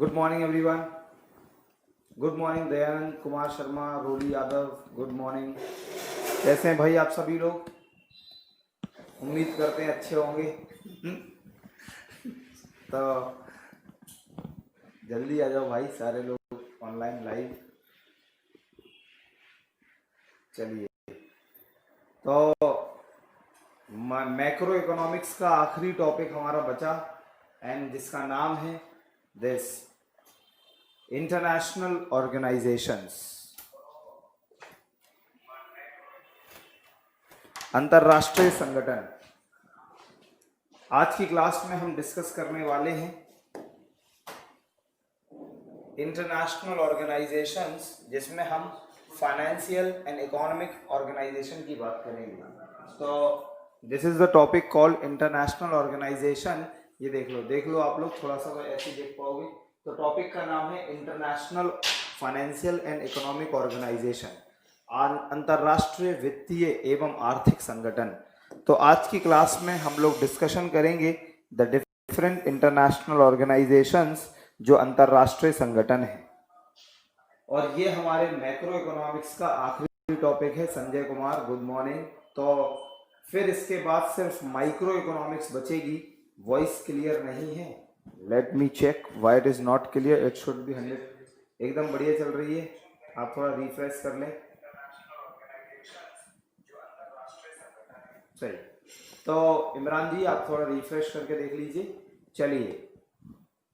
Good morning everyone. Good morning Dayanand Kumar Sharma, Roli Yadav, good morning. कैसे हैं भाई आप सभी लोग? उम्मीद करते हैं अच्छे होंगे। तो जल्दी आ जाओ भाई, सारे लोग ऑनलाइन लाइव। चलिए, तो मैक्रो इकोनॉमिक्स का आखिरी टॉपिक हमारा बचा एंड जिसका नाम है दिस इंटरनेशनल ऑर्गेनाइजेशंस, अंतरराष्ट्रीय संगठन। आज की क्लास में हम डिस्कस करने वाले हैं इंटरनेशनल ऑर्गेनाइजेशंस, जिसमें हम फाइनेंशियल एंड इकोनॉमिक ऑर्गेनाइजेशन की बात करेंगे। तो this is the topic called international organisation. ये देख लो आप लोग, थोड़ा सा ऐसे देख पाओगे। तो टॉपिक का नाम है international financial and economic organisation, अंतरराष्ट्रीय वित्तीय एवं आर्थिक संगठन। तो आज की क्लास में हम लोग डिस्कशन करेंगे द डिफरेंट इंटरनेशनल ऑर्गेनाइजेशंस, जो अंतरराष्ट्रीय संगठन है। और ये हमारे मैक्रो इकोनॉमिक्स का आखिरी टॉपिक है। Sanjay Kumar, good morning. तो फिर इसके बाद सिर्फ माइक्रो इकोनॉमिक्स बचेगी। वॉइस क्लियर नहीं है, let me check why it is not clear. It should be 100। एकदम बढ़िया चल रही है, आप थोड़ा रिफ्रेश कर लें। सही। तो इमरान जी, आप थोड़ा रिफ्रेश करके देख लीजिए। चलिए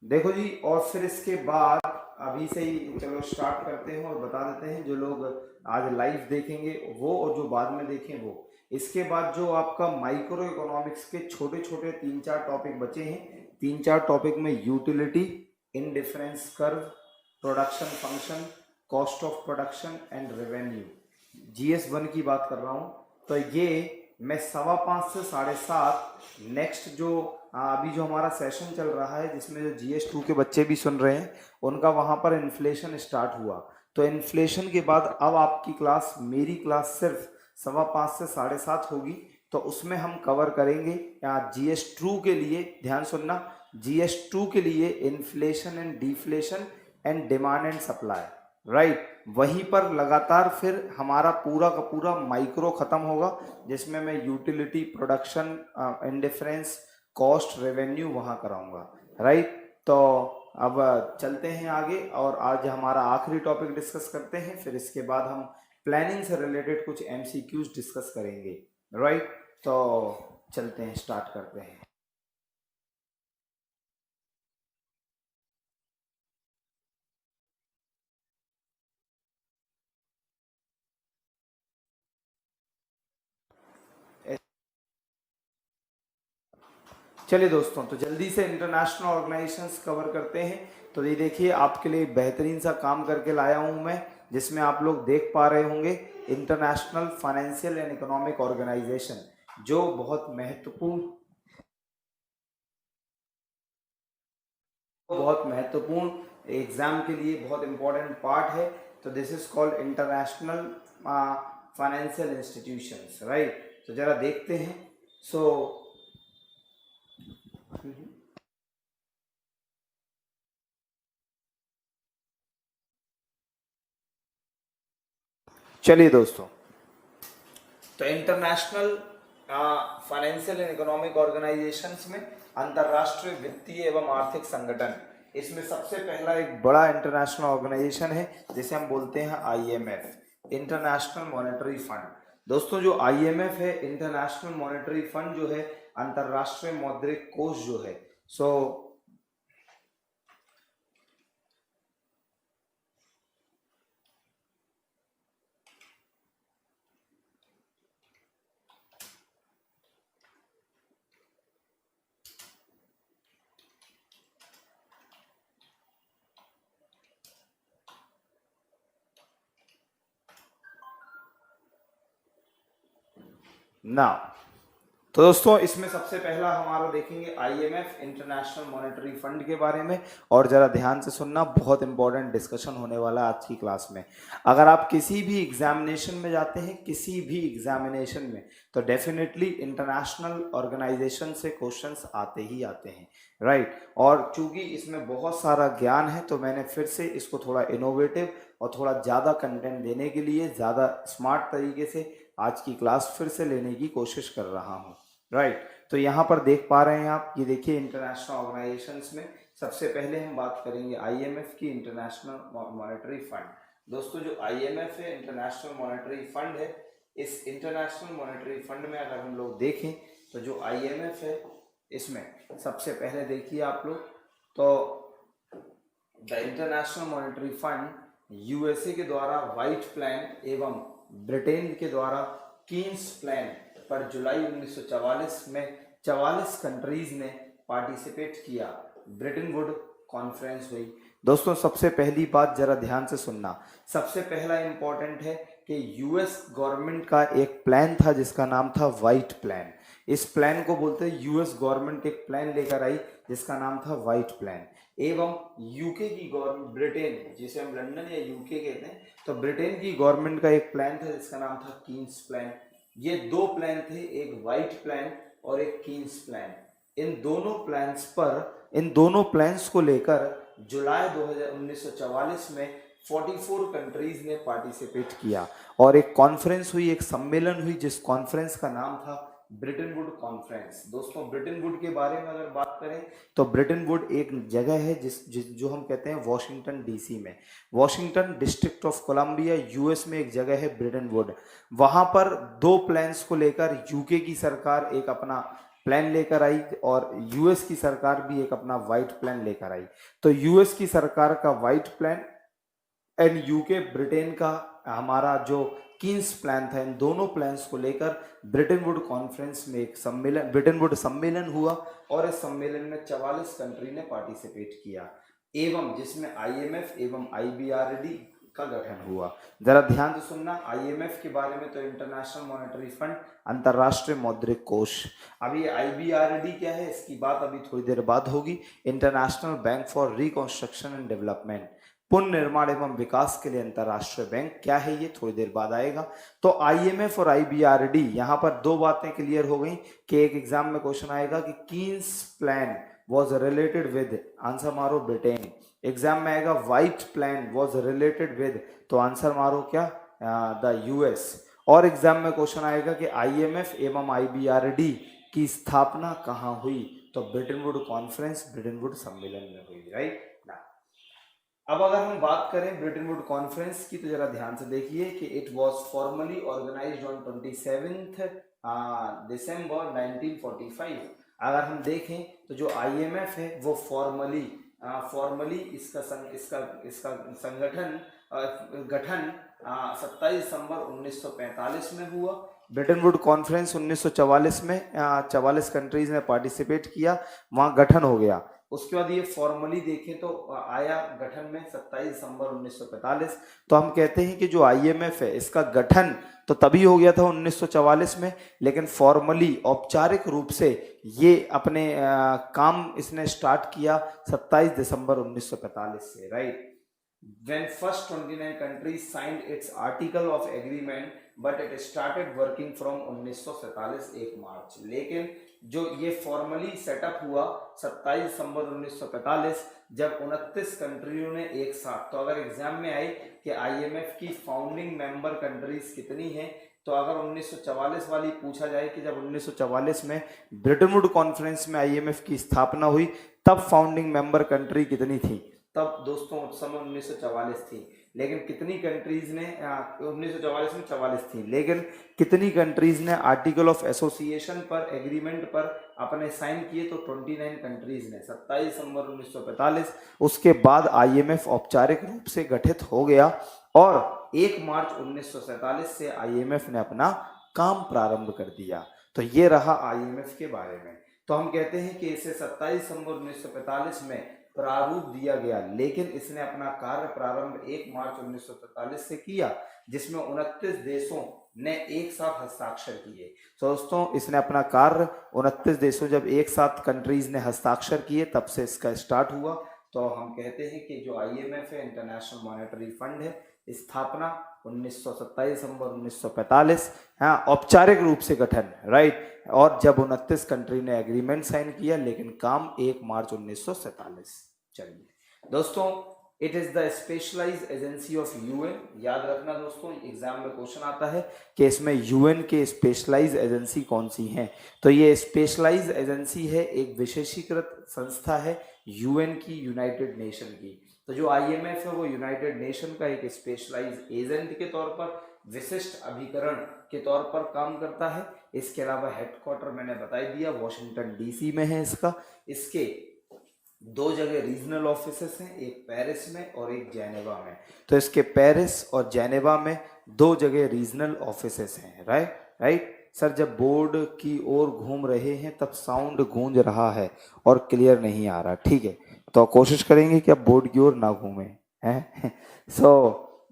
देखो जी, और फिर इसके बाद अभी से ही चलो स्टार्ट करते हैं और बता देते हैं, जो लोग आज लाइव देखेंगे वो और जो बाद में देखें वो। इसके बाद जो आपका माइक्रो इकोनॉमिक्स के छोटे छोटे 3-4 टॉपिक बचे हैं, 3-4 टॉपिक में utility, indifference curve, production function, cost of production and revenue, GS1 की बात कर रहा हूँ। तो ये मैं 5:15 से 7:30 नेक्स्ट जो अभी जो हमारा सेशन चल रहा है, जिसमें जो GS2 के बच्चे भी सुन रहे हैं, उनका वहाँ पर इन्फ्लेशन स्टार्ट हुआ। तो इन्फ्लेशन के बाद अब आपकी क्लास, मेरी क्लास सिर्फ 5:15 से 7:30 होगी। तो उसमें हम कवर करेंगे GS2 के लिए, ध्यान सुनना, GS2 के लिए inflation and deflation and demand and supply, right. वहीं पर लगातार फिर हमारा पूरा का पूरा माइक्रो खत्म होगा, जिसमें मैं utility, production, indifference, cost, revenue वहां कराऊंगा, राइट। तो अब चलते हैं आगे और आज हमारा आखिरी टॉपिक डिस्कस करते हैं। फिर इसके बाद हम प्लानिंग से रिलेटेड कुछ MCQs डिस्कस करेंगे, राइट। तो चलते हैं, स्टार्ट करते हैं। चलिए दोस्तों, तो जल्दी से इंटरनेशनल ऑर्गेनाइजेशंस कवर करते हैं। तो ये देखिए, आपके लिए बेहतरीन सा काम करके लाया हूं मैं, जिसमें आप लोग देख पा रहे होंगे international financial and economic organisation, जो बहुत महत्वपूर्ण एग्जाम के लिए बहुत इंपॉर्टेंट पार्ट है। तो this is called international financial institutions, right. तो जरा देखते हैं। सो चलिए दोस्तों, तो international financial and economic organisations में अंतरराष्ट्रीय वित्तीय एवं आर्थिक संगठन, इसमें सबसे पहला एक बड़ा इंटरनेशनल ऑर्गेनाइजेशन है जिसे हम बोलते हैं IMF, इंटरनेशनल मॉनेटरी फंड। दोस्तों, जो IMF है, इंटरनेशनल मॉनेटरी फंड जो है, अंतरराष्ट्रीय मौद्रिक कोष जो है, सो ना, तो दोस्तों इसमें सबसे पहला हमारा देखेंगे आईएमएफ इंटरनेशनल मॉनेटरी फंड के बारे में। और जरा ध्यान से सुनना, बहुत इंपॉर्टेंट डिस्कशन होने वाला है आज की क्लास में। अगर आप किसी भी एग्जामिनेशन में जाते हैं, किसी भी एग्जामिनेशन में, तो डेफिनेटली इंटरनेशनल ऑर्गेनाइजेशन से क्वेश्चंस आते ही आते हैं, राइट। और चूंकि इसमें बहुत सारा ज्ञान है तो मैंने फिर से इसको थोड़ा इनोवेटिव और थोड़ा ज़्यादा कंटेंट देने के लिए ज़्यादा स्मार्ट तरीके से आज की क्लास फिर से लेने की कोशिश कर रहा हूँ, राइट। तो यहाँ पर देख पा रहे हैं आप, ये देखिए इंटरनेशनल ऑर्गेनाइजेशंस में सबसे पहले हम बात करेंगे आईएमएफ की, इंटरनेशनल मॉनेटरी फंड। दोस्तों जो आईएमएफ है, इंटरनेशनल मॉनेटरी फंड है, इस इंटरनेशनल मॉनेटरी फंड में अगर हम लोग देखें तो जो आईएमएफ है इसमें सबसे पहले देखिए आप लोग, तो the international monetary fund USA के द्वारा व्हाइट प्लान एवं ब्रिटेन के द्वारा कीन्स प्लान पर जुलाई 1944 में 44 कंट्रीज ने पार्टिसिपेट किया। ब्रिटेन वुड कॉन्फ्रेंस हुई। दोस्तों सबसे पहली बात जरा ध्यान से सुनना, सबसे पहला इंपॉर्टेंट है कि यूएस गवर्नमेंट का एक प्लान था जिसका नाम था व्हाइट प्लान। इस प्लान को बोलते हैं, यूएस गवर्नमेंट एक प्लान लेकर आई जिसका नाम था व्हाइट प्लान। एवं यूके की गवर्नमेंट, ब्रिटेन जिसे हम लंदन या यूके कहते हैं, तो ब्रिटेन की गवर्नमेंट का एक प्लान था जिसका नाम था कीन्स प्लान। ये दो प्लान थे, एक व्हाइट प्लान और एक कीन्स प्लान। इन दोनों प्लान्स को लेकर जुलाई 1944 में 44 कंट्रीज ने पार्टिसिपेट किया और एक कॉन्फ्रेंस हुई, एक सम्मेलन हुई, जिस कॉन्फ्रेंस का नाम था ब्रिटेन वुड कॉन्फ्रेंस। दोस्तों ब्रिटेन वुड के बारे में अगर बात करें तो ब्रिटेन वुड एक जगह है जो हम कहते हैं वॉशिंगटन डीसी में, Washington District of Columbia US में एक जगह है ब्रिटेन वुड। वहां पर दो प्लान्स को लेकर यूके की सरकार एक अपना प्लान लेकर आई और यूएस की सरकार भी एक अपना व्हाइट प्लान लेकर आई। तो यूएस की सरकार का white plan and UK Britain का हमारा जो कीन्स प्लान था, इन दोनों प्लान्स को लेकर ब्रिटेन वुड कॉन्फ्रेंस में एक सम्मेलन, ब्रिटेन वुड सम्मेलन हुआ और इस सम्मेलन में 44 कंट्री ने पार्टिसिपेट किया एवं जिसमें आईएमएफ एवं आईबीआरडी का गठन हुआ। जरा ध्यान से सुनना, आईएमएफ के बारे में तो इंटरनेशनल मॉनेटरी फंड, अंतरराष्ट्रीय मौद्रिक कोष। अब ये आईबीआरडी क्या है इसकी बात अभी थोड़ी देर बाद होगी। International Bank for Reconstruction and Development, पुनर्निर्माण एवं विकास के लिए अंतरराष्ट्रीय बैंक, क्या है ये थोड़ी देर बाद आएगा। तो आईएमएफ और आईबीआरडी, यहाँ पर दो बातें क्लियर हो गई कि एक एग्जाम में क्वेश्चन आएगा कि Keynes plan was related with, answer मारो ब्रिटेन। एग्जाम में आएगा white plan was related with, तो आंसर मारो क्या, द यूएस। और एग्जाम में क्वेश्चन आएगा कि आईएमएफ एवं आईबीआरडी की स्थापना कहाँ हुई, तो Britain would conference, Britain would सम्मेलन में हुई, राइट ना। अब अगर हम बात करें ब्रिटेन वुड कॉन्फ्रेंस की तो जरा ध्यान से देखिए कि it was formally organised on 27 December 1945। अगर हम देखें तो जो आईएमएफ है वो फॉर्मली इसका संगठन गठन 27 दिसंबर 1945 में हुआ। ब्रिटेन वुड कॉन्फ्रेंस 1944 में 44 कंट्रीज ने पार्टिसिपेट किया, वहां गठन हो गया। उसके बाद ये फॉर्मली देखें तो आया गठन में 27 दिसंबर 1945। तो हम कहते हैं कि जो आईएमएफ है इसका गठन तो तभी हो गया था 1944 में, लेकिन फॉर्मली औपचारिक रूप से ये अपने काम इसने स्टार्ट किया 27 दिसंबर 1945 से, right. When first 29 countries signed its article of agreement, but it started working from 1947 1 मार्च। लेकिन जो ये फॉर्मली सेटअप हुआ 27 दिसंबर 1945 जब 29 कंट्रियों ने एक साथ, तो अगर एग्जाम में आए कि आईएमएफ की फाउंडिंग मेंबर कंट्रीज कितनी हैं, तो अगर 1944 वाली पूछा जाए कि जब 1944 में ब्रिटेन वुड कॉन्फ्रेंस में आईएमएफ की स्थापना हुई तब फाउंडिंग मेंबर कंट्री कितनी थी, तब दोस्तों उस समय 1944 थी। लेकिन कितनी कंट्रीज ने 1944 में 44 थी, लेकिन कितनी कंट्रीज ने आर्टिकल ऑफ एसोसिएशन पर, एग्रीमेंट पर अपने साइन किए, तो 29 कंट्रीज ने 27 दिसंबर 1945। उसके बाद आईएमएफ औपचारिक रूप से गठित हो गया और 1 मार्च 1947 से आईएमएफ ने अपना काम प्रारंभ कर दिया। तो ये रहा आईएमएफ के बारे में। तो हम कहते हैं कि इसे 27 दिसंबर 1945 में प्रारूप दिया गया, लेकिन इसने अपना कार्य प्रारंभ 1 मार्च 1943 से किया, जिसमें 29 देशों ने एक साथ हस्ताक्षर किए। तो दोस्तों इसने अपना कार्य 29 देशों, जब एक साथ कंट्रीज ने हस्ताक्षर किए तब से इसका स्टार्ट हुआ। तो हम कहते हैं कि जो आईएमएफ है, इंटरनेशनल मॉनेटरी फंड है, स्थापना 27 दिसंबर 1945, हाँ औपचारिक रूप से गठन, राइट, और जब 29 कंट्री ने एग्रीमेंट साइन किया, लेकिन काम 1 मार्च 1947। चलिए दोस्तों, it is the specialised agency of UN. याद रखना दोस्तों, एग्जाम में क्वेश्चन आता है कि इसमें यूएन के स्पेशलाइज्ड एजेंसी कौन सी हैं। तो ये स्पेशलाइज्ड एजेंसी है, एक विशेषीकृत संस्था है यूएन की, यूनाइटेड नेशन की। तो जो आईएमएफ है वो यूनाइटेड नेशन का एक स्पेशलाइज्ड एजेंट के तौर पर, विशिष्ट अभिकरण के तौर पर काम करता है। इसके अलावा हेडक्वार्टर मैंने बता दिया वॉशिंगटन डीसी में है इसका। इसके 2 जगह रीजनल ऑफिसेस हैं, एक पेरिस में और एक जेनेवा में। तो इसके पेरिस और जेनेवा में 2 जगह रीजनल ऑफिसेस हैं, राइट। सर जब बोर्ड की ओर घूम रहे हैं तब साउंड गूंज रहा है और क्लियर नहीं आ रहा, ठीक है, तो कोशिश करेंगे कि अब बोर्ड की ओर ना घूमे हैं। सो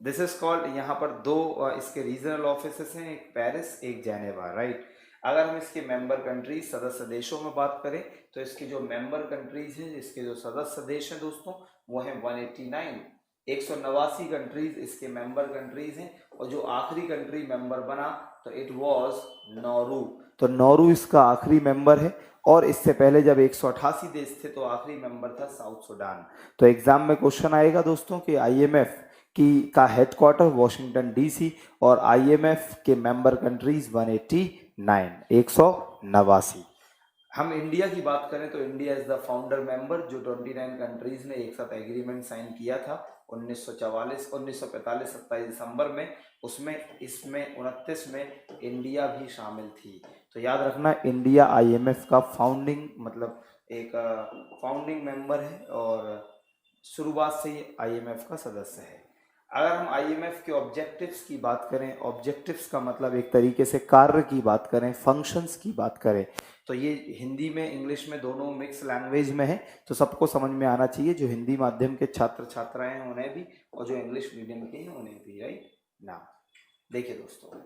दिस इज कॉल्ड, यहाँ पर 2 इसके रीजनल ऑफिसेस हैं, एक पेरिस एक जेनेवा, राइट। अगर हम इसके मेंबर कंट्रीज, सदस्य देशों में बात करें तो इसके जो मेंबर कंट्रीज हैं, इसके जो सदस्य देश हैं दोस्तों, वो हैं 189, 189 कंट्रीज इसके मेंबर कंट्रीज हैं। और जो आखिरी कंट्री मेंबर बना तो इट वाज नौरू। तो नौरू इसका आखिरी मेंबर है। और इससे पहले जब 188 देश थे तो आखिरी मेंबर था साउथ सुडान। तो एग्जाम में क्वेश्चन आएगा दोस्तों कि आईएमएफ की का हेडक्वार्टर वॉशिंगटन डीसी और आईएमएफ के मेंबर कंट्रीज 189, 189। हम इंडिया की बात करें तो India is the founder member, जो 29 कंट्रीज ने एक साथ एग्रीमेंट साइन किया था 1945 27 दिसंबर में। उसमें इसमें 29 में इंडिया भी शामिल थी। तो याद रखना, इंडिया आईएमएफ का फाउंडिंग मतलब एक फाउंडिंग मेंबर है और शुरुआत से ही आईएमएफ का सदस्य है। अगर हम आईएमएफ के ऑब्जेक्टिव्स की बात करें, ऑब्जेक्टिव्स का मतलब एक तरीके से कार्य की बात करें, फंक्शंस की बात करें, तो ये हिंदी में इंग्लिश में दोनों मिक्स लैंग्वेज में है, तो सबको समझ में आना चाहिए, जो हिंदी माध्यम के छात्र छात्राएं हैं उन्हें भी और जो इंग्लिश मीडियम के हैं उन्हें भी, राइट ना। देखिए दोस्तों,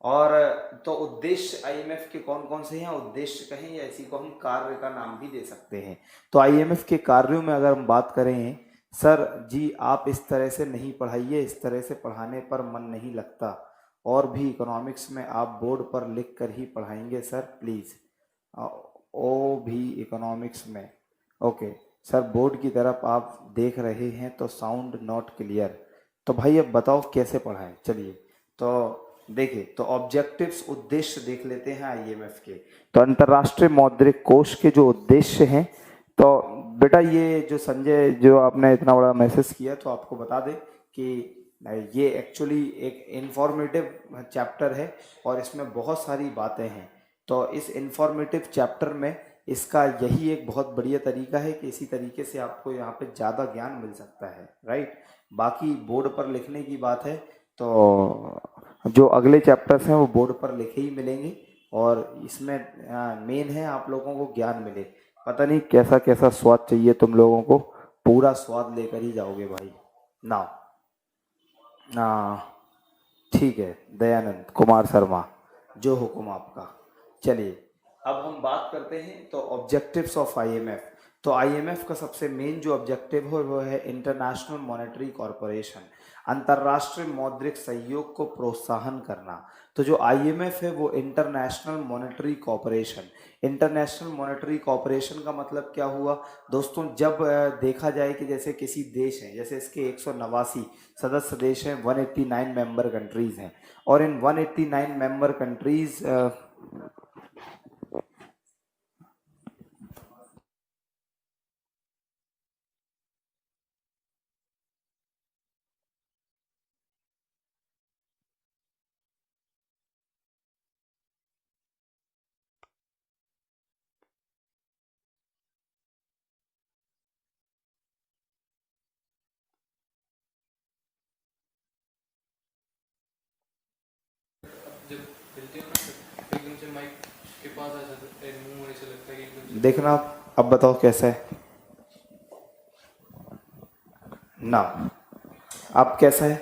और तो उद्देश्य आईएमएफ के कौन कौन से हैं, उद्देश्य कहें या इसी को हम कार्य का नाम भी दे सकते हैं। तो आईएमएफ के कार्यों में अगर हम बात करें, सर जी आप इस तरह से नहीं पढ़ाइए, इस तरह से पढ़ाने पर मन नहीं लगता, और भी इकोनॉमिक्स में आप बोर्ड पर लिख कर ही पढ़ाएंगे सर प्लीज़, ओ भी इकोनॉमिक्स में, ओके सर बोर्ड की तरफ आप देख रहे हैं तो साउंड नॉट क्लियर। तो भाई अब बताओ कैसे पढ़ाएं। चलिए तो देखिए, तो ऑब्जेक्टिव्स उद्देश्य देख लेते हैं आईएमएफ के। तो अंतर्राष्ट्रीय मौद्रिक कोष के जो उद्देश्य हैं, तो बेटा ये जो संजय जो आपने इतना बड़ा मैसेज किया, तो आपको बता दें कि ये एक्चुअली एक इंफॉर्मेटिव चैप्टर है और इसमें बहुत सारी बातें हैं। तो इस इंफॉर्मेटिव चैप्टर में इसका यही एक बहुत बढ़िया तरीका है कि इसी तरीके से आपको यहाँ पे ज़्यादा ज्ञान मिल सकता है, राइट। बाकी बोर्ड पर लिखने की बात है तो जो अगले चैप्टर्स हैं वो बोर्ड पर लिखे ही मिलेंगे, और इसमें मेन है आप लोगों को ज्ञान मिले। पता नहीं कैसा कैसा स्वाद चाहिए तुम लोगों को, पूरा स्वाद लेकर ही जाओगे भाई ना। ठीक है, दयानंद कुमार शर्मा, जो हुक्म आपका। चलिए अब हम बात करते हैं तो ऑब्जेक्टिव्स ऑफ आईएमएफ। तो आईएमएफ का सबसे मेन जो ऑब्जेक्टिव है वो है इंटरनेशनल मॉनेटरी कॉरपोरेशन, अंतर्राष्ट्रीय मौद्रिक सहयोग को प्रोत्साहन करना। तो जो आईएमएफ है वो international monetary corporation, international monetary corporation का मतलब क्या हुआ दोस्तों, जब देखा जाए कि जैसे किसी देश है, जैसे इसके 189 सदस्य देश हैं, 189 मेंबर कंट्रीज हैं, और इन 189 मेंबर कंट्रीज जब मिलते हो ना एकदम से माइक के पास आ जाता है, मुंह होने से लगता है कि एकदम से। देखना अब बताओ कैसा है ना, अब कैसा है।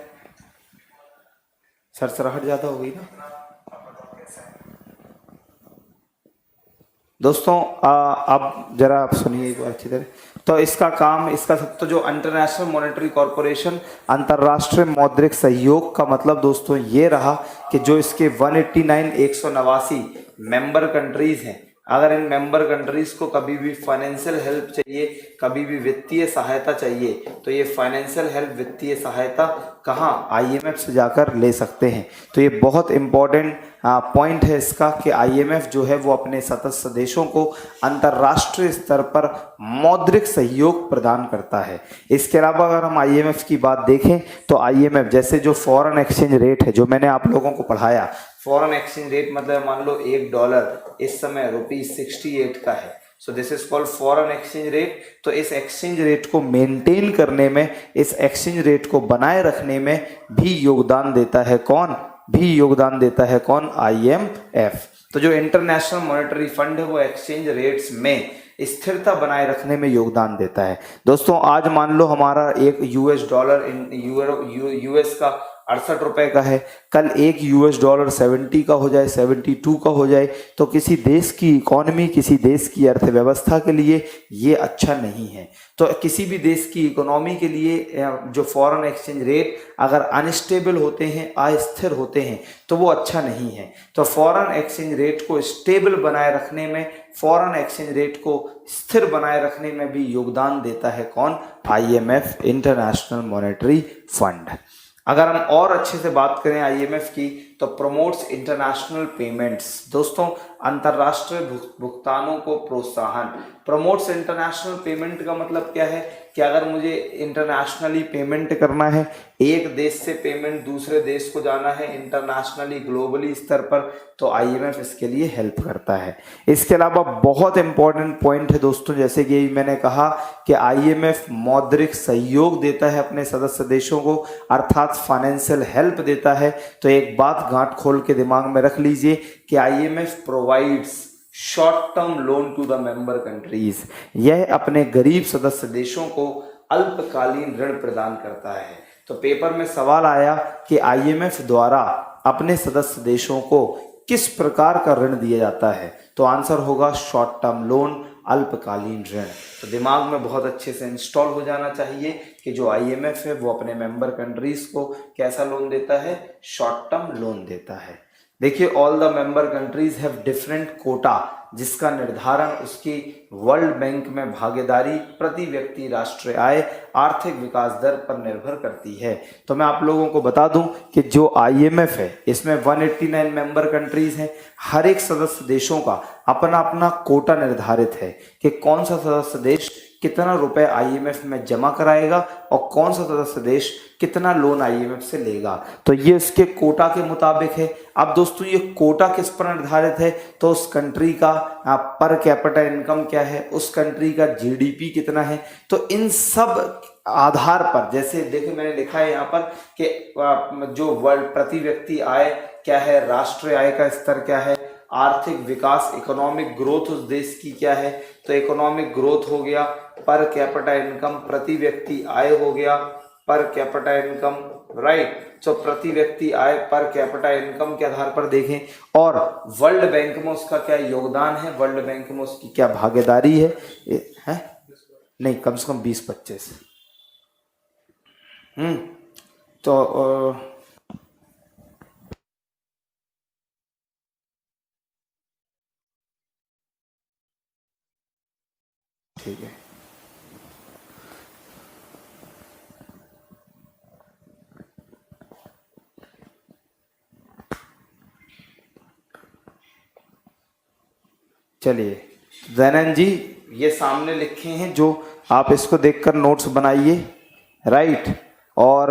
सरसराहट ज़्यादा हो गई ना। दोस्तों अब जरा आप सुनिए एक बार अच्छी तरह। तो इसका काम, इसका सब तो जो इंटरनेशनल मॉनेटरी कॉरपोरेशन, अंतर्राष्ट्रीय मौद्रिक सहयोग का मतलब दोस्तों ये रहा कि जो इसके 189 मेंबर कंट्रीज हैं, अगर इन मेंबर कंट्रीज को कभी भी फाइनेंशियल हेल्प चाहिए, कभी भी वित्तीय सहायता चाहिए, तो ये फाइनेंशियल हेल्प, वित्तीय सहायता कहाँ, आईएमएफ से जाकर ले सकते हैं। तो ये बहुत इंपॉर्टेंट पॉइंट है इसका कि आईएमएफ जो है वो अपने सदस्य देशों को अंतर्राष्ट्रीय स्तर पर मौद्रिक सहयोग प्रदान करता है। इसके अलावा अगर हम आईएमएफ की बात देखें तो आईएमएफ जैसे जो फॉरेन एक्सचेंज रेट है, जो मैंने आप लोगों को पढ़ाया, फॉरेन एक्सचेंज रेट मतलब मान लो $1 इस समय ₹68 का है, सो this is called foreign exchange rate. तो इस एक्सचेंज रेट को मेंटेन करने में, इस एक्सचेंज रेट को बनाए रखने में भी योगदान देता है कौन, कौन, आईएमएफ। तो जो इंटरनेशनल मॉनेटरी फंड है वो एक्सचेंज रेट्स में स्थिरता बनाए रखने में योगदान देता है। दोस्तों आज मान लो हमारा एक यूएस का 68 रुपए का है, कल एक $70 70 का हो जाए, 72 का हो जाए, तो किसी देश की इकोनॉमी, किसी देश की अर्थव्यवस्था के लिए ये अच्छा नहीं है। तो किसी भी देश की इकोनॉमी के लिए जो फॉरेन एक्सचेंज रेट अगर अनस्टेबल होते हैं, अस्थिर होते हैं, तो वो अच्छा नहीं है। तो फॉरेन एक्सचेंज रेट को स्टेबल बनाए रखने में, फॉरेन एक्सचेंज रेट को स्थिर बनाए रखने में भी योगदान देता है कौन, आईएमएफ, इंटरनेशनल मॉनेटरी फंड। अगर हम और अच्छे से बात करें आईएमएफ की, तो प्रमोट्स इंटरनेशनल पेमेंट्स। दोस्तों अंतर्राष्ट्रीय भुगतानों को प्रोत्साहन, प्रमोट्स इंटरनेशनल पेमेंट का मतलब क्या है कि अगर मुझे इंटरनेशनली पेमेंट करना है, एक देश से पेमेंट दूसरे देश को जाना है इंटरनेशनली, ग्लोबली स्तर पर, तो आईएमएफ इसके लिए हेल्प करता है। इसके अलावा बहुत इंपॉर्टेंट पॉइंट है दोस्तों, जैसे कि मैंने कहा कि आईएमएफ मौद्रिक सहयोग देता है अपने सदस्य देशों को, अर्थात फाइनेंशियल हेल्प देता है। तो एक बात गांठ खोल के दिमाग में रख लीजिए कि IMF provides short term loan to the member countries. यह अपने गरीब सदस्य देशों को अल्पकालीन ऋण प्रदान करता है। तो पेपर में सवाल आया कि आईएमएफ द्वारा अपने सदस्य देशों को किस प्रकार का ऋण दिया जाता है, तो आंसर होगा शॉर्ट टर्म लोन, अल्पकालीन ऋण। तो दिमाग में बहुत अच्छे से इंस्टॉल हो जाना चाहिए कि जो आईएमएफ है वो अपने मेंबर कंट्रीज को कैसा लोन देता है, शॉर्ट टर्म लोन देता है। देखिए all the member countries have different quota, जिसका निर्धारण उसकी वर्ल्ड बैंक में भागीदारी, प्रति व्यक्ति राष्ट्रीय आय, आर्थिक विकास दर पर निर्भर करती है। तो मैं आप लोगों को बता दूं कि जो आईएमएफ है इसमें 189 मेंबर कंट्रीज हैं। हर एक सदस्य देशों का अपना अपना कोटा निर्धारित है कि कौन सा सदस्य देश कितना रुपए आईएमएफ में जमा कराएगा और कौन सा सदस्य देश कितना लोन आईएमएफ से लेगा। तो ये उसके कोटा के मुताबिक है। अब दोस्तों ये कोटा किस पर निर्धारित है, तो उस कंट्री का पर कैपिटा इनकम क्या है, उस कंट्री का जीडीपी कितना है। तो इन सब आधार पर, जैसे देखिए मैंने लिखा है यहाँ पर कि जो वर्ल्ड प्रति व्यक्ति आय क्या है, राष्ट्रीय आय का स्तर क्या है, आर्थिक विकास, इकोनॉमिक ग्रोथ उस देश की क्या है। तो इकोनॉमिक ग्रोथ हो गया, पर कैपिटा इनकम, प्रति व्यक्ति आय हो गया, पर कैपिटा इनकम, राइट। तो प्रति व्यक्ति आय पर कैपिटा इनकम के आधार पर देखें, और वर्ल्ड बैंक में उसका क्या योगदान है, वर्ल्ड बैंक में उसकी क्या भागीदारी है, नहीं कम से कम 20-25। तो ठीक है। चलिए दयानंद जी, ये सामने लिखे हैं जो आप इसको देखकर नोट्स बनाइए, राइट। और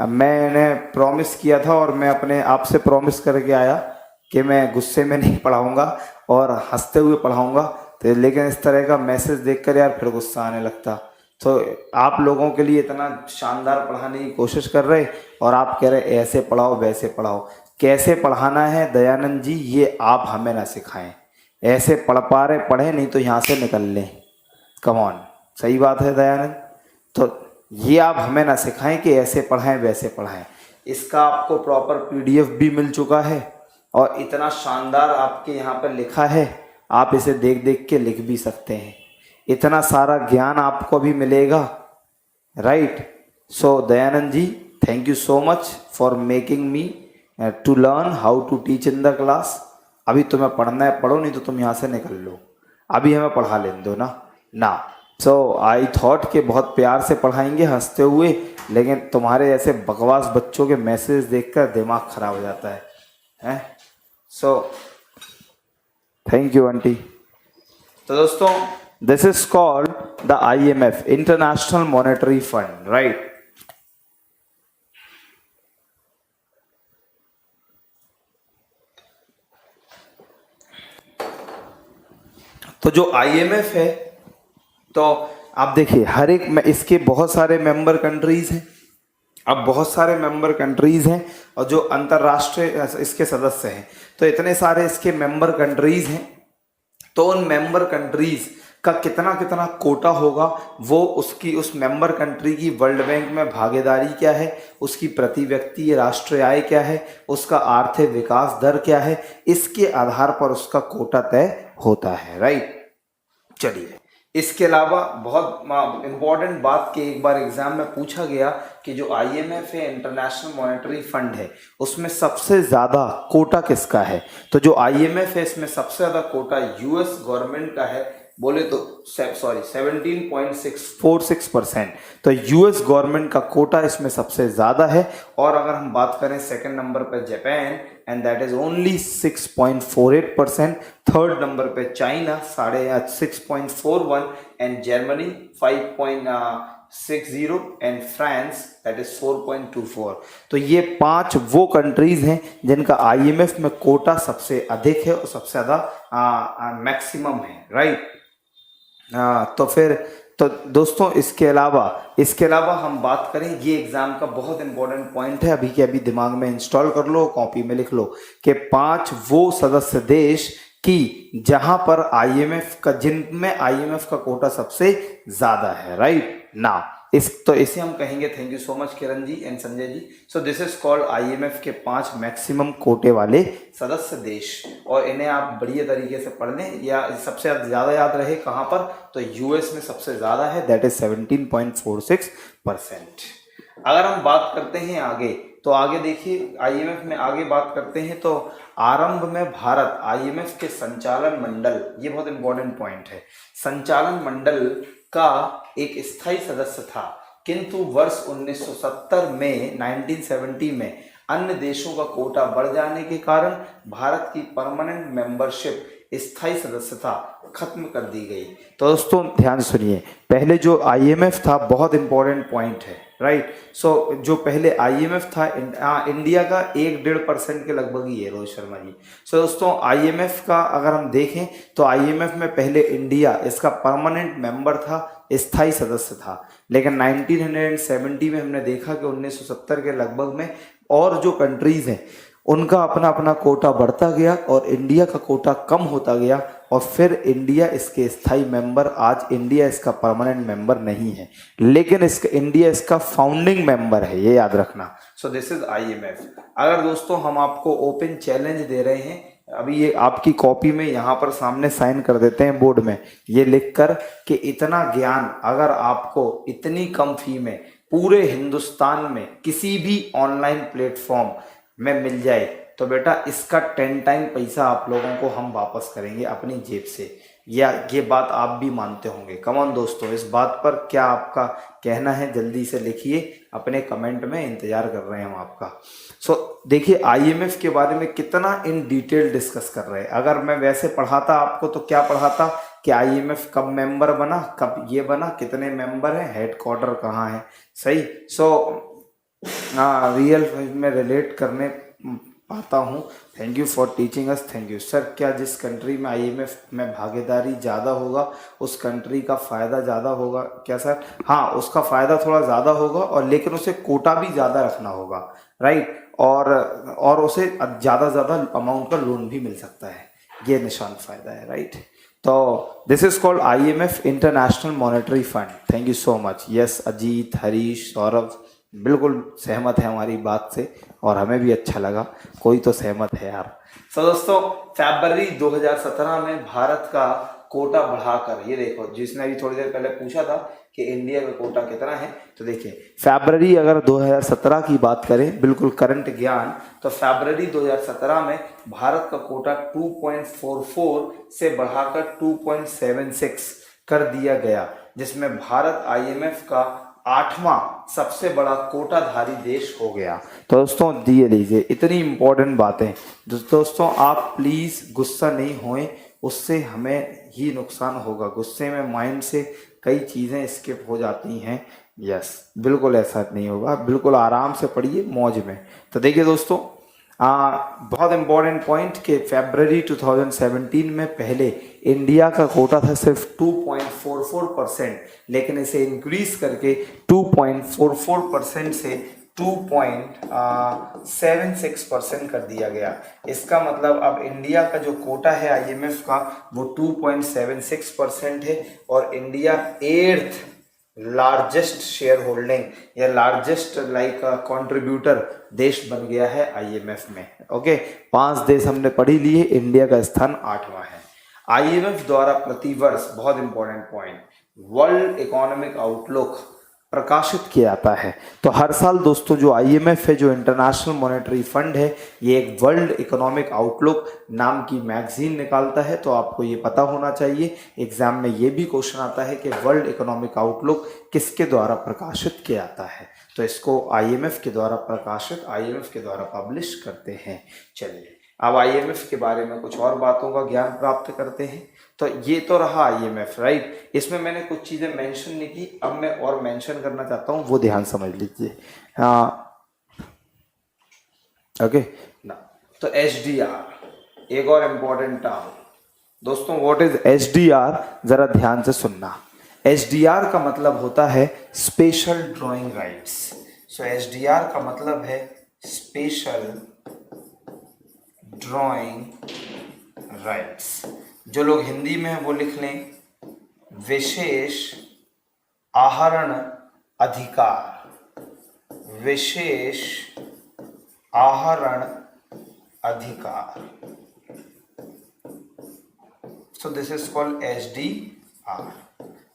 मैंने प्रॉमिस किया था और मैं अपने आप से प्रॉमिस करके आया कि मैं गुस्से में नहीं पढ़ाऊंगा और हंसते हुए पढ़ाऊंगा। तो लेकिन इस तरह का मैसेज देखकर यार फिर गुस्सा आने लगता। तो आप लोगों के लिए इतना शानदार पढ़ाने की कोशिश कर रहे और आप कह रहे ऐसे पढ़ाओ वैसे पढ़ाओ। कैसे पढ़ाना है दयानंद जी, ये आप हमें ना सिखाएं। ऐसे पढ़ पा रहे पढ़े, नहीं तो यहाँ से निकल लें। कम ऑन, सही बात है दयानंद। तो ये आप हमें ना सिखाएं कि ऐसे पढ़ाएं वैसे पढ़ाएं। इसका आपको प्रॉपर पीडीएफ भी मिल चुका है और इतना शानदार आपके यहाँ पर लिखा है, आप इसे देख देख के लिख भी सकते हैं। इतना सारा ज्ञान आपको भी मिलेगा, right. So Dayanand ji, thank you so much for making me to learn how to teach in the class. अभी तुम्हें पढ़ना है पढ़ो, नहीं तो तुम यहाँ से निकल लो, अभी हमें पढ़ा लेने दो ना। सो आई थॉट कि बहुत प्यार से पढ़ाएंगे हंसते हुए, लेकिन तुम्हारे ऐसे बकवास बच्चों के मैसेज देखकर दिमाग खराब हो जाता है। So thank you aunty. तो दोस्तों, this is called the IMF, international monetary fund, right. तो जो IMF है, तो आप देखिए हर एक में इसके बहुत सारे मेंबर कंट्रीज हैं। अब बहुत सारे मेंबर कंट्रीज हैं और जो अंतर्राष्ट्रीय इसके सदस्य हैं, तो इतने सारे इसके मेंबर कंट्रीज हैं। तो उन मेंबर कंट्रीज का कितना कितना कोटा होगा, वो उसकी उस मेंबर कंट्री की वर्ल्ड बैंक में भागीदारी क्या है, उसकी प्रति व्यक्ति राष्ट्रीय आय क्या है, उसका आर्थिक विकास दर क्या है, इसके आधार पर उसका कोटा तय होता है, राइट। चलिए, इसके अलावा बहुत इंपॉर्टेंट बात कि एक बार एग्जाम में पूछा गया कि जो IMF है, इंटरनेशनल मॉनेटरी फंड है, उसमें सबसे ज़्यादा कोटा किसका है। तो जो IMF है, इसमें सबसे ज़्यादा कोटा US गवर्नमेंट का है, बोले तो 17.646%। तो US गवर्नमेंट का कोटा इसमें सबसे ज़्यादा है। और अगर हम बात करें सेकंड नंबर पर Japan, and that is only 6.48%। Third number पे China 6.41, and Germany 5.60, and France that is 4.24। तो ये 5 वो कंट्रीज हैं जिनका IMF में कोटा सबसे अधिक है और सबसे ज़्यादा मैक्सिमम है, राइट। तो फिर तो दोस्तों, इसके अलावा हम बात करें, ये एग्जाम का बहुत इंपॉर्टेंट पॉइंट है, अभी के अभी दिमाग में इंस्टॉल कर लो, कॉपी में लिख लो कि 5 वो सदस्य देश की जहां पर जिनमें IMF का कोटा सबसे ज्यादा है, राइट ना। इसे हम कहेंगे, thank you so much Kiran ji and Sanjay ji. So this is called IMF के 5 मैक्सिमम कोटे वाले सदस्य देश, और इन्हें आप बढ़िया तरीके से पढ़ लें, या सबसे ज़्यादा याद रहे कहाँ पर, तो US में सबसे ज़्यादा है, दैट इज 17.46%। अगर हम बात करते हैं आगे, तो आगे देखिए IMF में आगे बात करते हैं, तो आरंभ में भारत IMF के संचालन मंडल, ये बहुत इंपॉर्टेंट पॉइंट है, संचालन मंडल का एक स्थायी सदस्य था, किंतु वर्ष 1970 में 1970 में अन्य देशों का कोटा बढ़ जाने के कारण भारत की परमानेंट मेंबरशिप, स्थायी सदस्यता खत्म कर दी गई। तो दोस्तों ध्यान सुनिए, पहले जो IMF था, बहुत इंपॉर्टेंट पॉइंट है, राइट। सो जो पहले IMF था इंडिया का 1-1.5% के लगभग ही है, रोहित शर्मा जी। सो दोस्तों, IMF का अगर हम देखें तो IMF में पहले इंडिया इसका परमानेंट मेंबर था, स्थायी सदस्य था, लेकिन 1970 में हमने देखा कि 1970 के लगभग में और जो कंट्रीज हैं उनका अपना अपना कोटा बढ़ता गया और इंडिया का कोटा कम होता गया, और फिर इंडिया इसके स्थायी मेंबर, आज इंडिया इसका परमानेंट मेंबर नहीं है, लेकिन इंडिया इसका फाउंडिंग मेंबर है, ये याद रखना। सो दिस इज IMF। अगर दोस्तों हम आपको ओपन चैलेंज दे रहे हैं, अभी ये आपकी कॉपी में यहाँ पर सामने साइन कर देते हैं बोर्ड में, ये लिखकर कि इतना ज्ञान अगर आपको इतनी कम फी में पूरे हिंदुस्तान में किसी भी ऑनलाइन प्लेटफॉर्म में मिल जाए, तो बेटा इसका 10 टाइम पैसा आप लोगों को हम वापस करेंगे अपनी जेब से। या ये बात आप भी मानते होंगे? कमॉन दोस्तों, इस बात पर क्या आपका कहना है, जल्दी से लिखिए अपने कमेंट में, इंतजार कर रहे हैं हम आपका। सो देखिए IMF के बारे में कितना इन डिटेल डिस्कस कर रहे हैं। अगर मैं वैसे पढ़ाता आपको तो क्या पढ़ाता कि IMF कब मेंबर बना, कब ये बना, कितने मेंबर हैं, हेडक्वार्टर कहाँ है, सही। सो रियल में रिलेट करने पाता हूँ। Thank you for teaching us, thank you sir. क्या जिस कंट्री में IMF में भागीदारी ज़्यादा होगा उस कंट्री का फ़ायदा ज़्यादा होगा क्या सर? हाँ, उसका फ़ायदा थोड़ा ज़्यादा होगा, और लेकिन उसे कोटा भी ज़्यादा रखना होगा, राइट। और उसे ज़्यादा अमाउंट का लोन भी मिल सकता है, ये निशान फ़ायदा है, राइट। तो this is called IMF international monetary fund. Thank you so much. Yes, Ajit, Harish, Saurabh, बिल्कुल सहमत है हमारी बात से और हमें भी अच्छा लगा, कोई तो सहमत है यार। तो दोस्तों फरवरी 2017 में भारत का कोटा बढ़ाकर, ये देखो जिसने अभी थोड़ी देर पहले पूछा था कि इंडिया का कोटा कितना है, तो देखिए फरवरी अगर 2017 की बात करें, बिल्कुल करंट ज्ञान, तो फरवरी 2017 में भारत का कोटा 2.44 से बढ़ाकर 2.76 कर दिया गया, जिसमें भारत आईएमएफ का 8वां सबसे बड़ा कोटाधारी देश हो गया। तो दोस्तों दिए लीजिए इतनी इंपॉर्टेंट बातें। दोस्तों आप प्लीज गुस्सा नहीं होएं, उससे हमें ही नुकसान होगा। गुस्से में माइंड से कई चीजें स्किप हो जाती हैं। यस, बिल्कुल ऐसा नहीं होगा, बिल्कुल आराम से पढ़िए मौज में। तो देखिए दोस्तों बहुत इंपॉर्टेंट पॉइंट कि फरवरी 2017 में पहले इंडिया का कोटा था सिर्फ 2.44%, लेकिन इसे इंक्रीज करके 2.44% से 2.76% कर दिया गया। इसका मतलब अब इंडिया का जो कोटा है आईएमएफ का वो 2.76% है और India 8th largest share holding या लार्जेस्ट कंट्रीब्यूटर देश बन गया है आईएमएफ में। ओके, 5 देश हमने पढ़ी लिए, इंडिया का स्थान 8वां है। आईएमएफ द्वारा प्रतिवर्ष, बहुत important point, world economic outlook प्रकाशित किया जाता है। तो हर साल दोस्तों जो आईएमएफ है, जो इंटरनेशनल मॉनेटरी फंड है, ये एक वर्ल्ड इकोनॉमिक आउटलुक नाम की मैगजीन निकालता है। तो आपको ये पता होना चाहिए, एग्जाम में ये भी क्वेश्चन आता है कि वर्ल्ड इकोनॉमिक आउटलुक किसके द्वारा प्रकाशित किया जाता है, तो इसको आईएमएफ के द्वारा प्रकाशित, आईएमएफ के द्वारा पब्लिश करते हैं। चलिए अब आईएमएफ के बारे में कुछ और बातों का ज्ञान प्राप्त करते हैं। तो ये तो रहा आईएमएफ, राइट। इसमें मैंने कुछ चीजें मेंशन नहीं की, अब मैं और मेंशन करना चाहता हूँ, वो ध्यान समझ लीजिए। ओके ना, तो एचडीआर एक और इम्पोर्टेंट टर्म दोस्तों। व्हाट इज एचडीआर, जरा ध्यान से सुनना। एचडीआर का मतलब होता है स्पेशल ड्राइंग राइट्स। सो एचडीआर का मतलब है स्पेशल ड्राइंग राइट्स। जो लोग हिंदी में हैं वो लिख लें विशेष आहरण अधिकार, विशेष आहरण अधिकार। सो this is called HDR.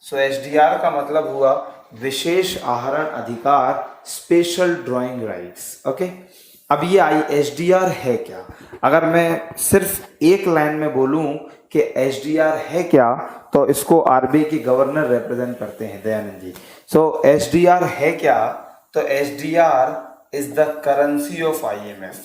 So HDR का मतलब हुआ विशेष आहरण अधिकार, स्पेशल ड्राइंग राइट्स। ओके, अब ये एचडीआर है क्या? अगर मैं सिर्फ एक लाइन में बोलूं कि एचडीआर है क्या, तो इसको आरबीआई के गवर्नर रिप्रेजेंट करते हैं, दयानंद जी। सो एचडीआर है क्या? तो HDR is the currency of IMF.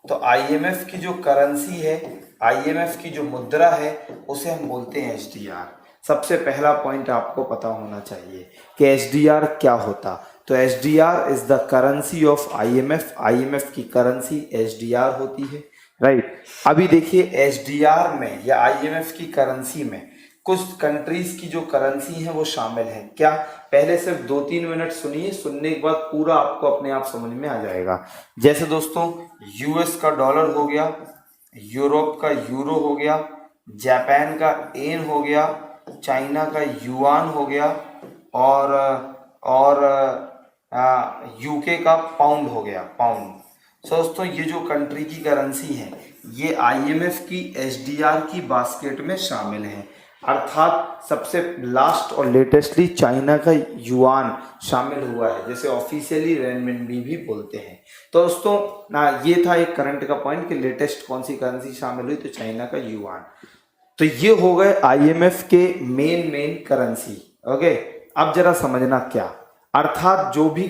तो आईएमएफ की जो करेंसी है, आईएमएफ की जो मुद्रा है, उसे हम बोलते हैं एचडीआर। सबसे पहला पॉइंट आपको पता होना चाहिए कि एचडीआर क्या होता। तो HDR is the currency of IMF. IMF की करेंसी एचडीआर होती है, राइट। अभी देखिए एचडीआर में या आईएमएफ की करेंसी में कुछ कंट्रीज की जो करेंसी है वो शामिल है। क्या? पहले सिर्फ 2-3 मिनट सुनिए, सुनने के बाद पूरा आपको अपने आप समझ में आ जाएगा। जैसे दोस्तों यूएस का डॉलर हो गया, यूरोप का यूरो हो गया, जापान का येन हो गया, चाइना का युआन हो गया और यूके का पाउंड हो गया, पाउंड। सो दोस्तों ये जो कंट्री की करेंसी है ये आईएमएफ की एचडीआर की बास्केट में शामिल है। अर्थात सबसे लास्ट और लेटेस्टली चाइना का युआन शामिल हुआ है, जैसे ऑफिशियली रेनमिनबी भी बोलते हैं। तो दोस्तों ये था एक करंट का पॉइंट कि लेटेस्ट कौन सी करेंसी शामिल हुई, तो चाइना का युआन। तो ये हो गए आईएमएफ के मेन करेंसी। ओके, अब जरा समझना क्या अर्थात जो भी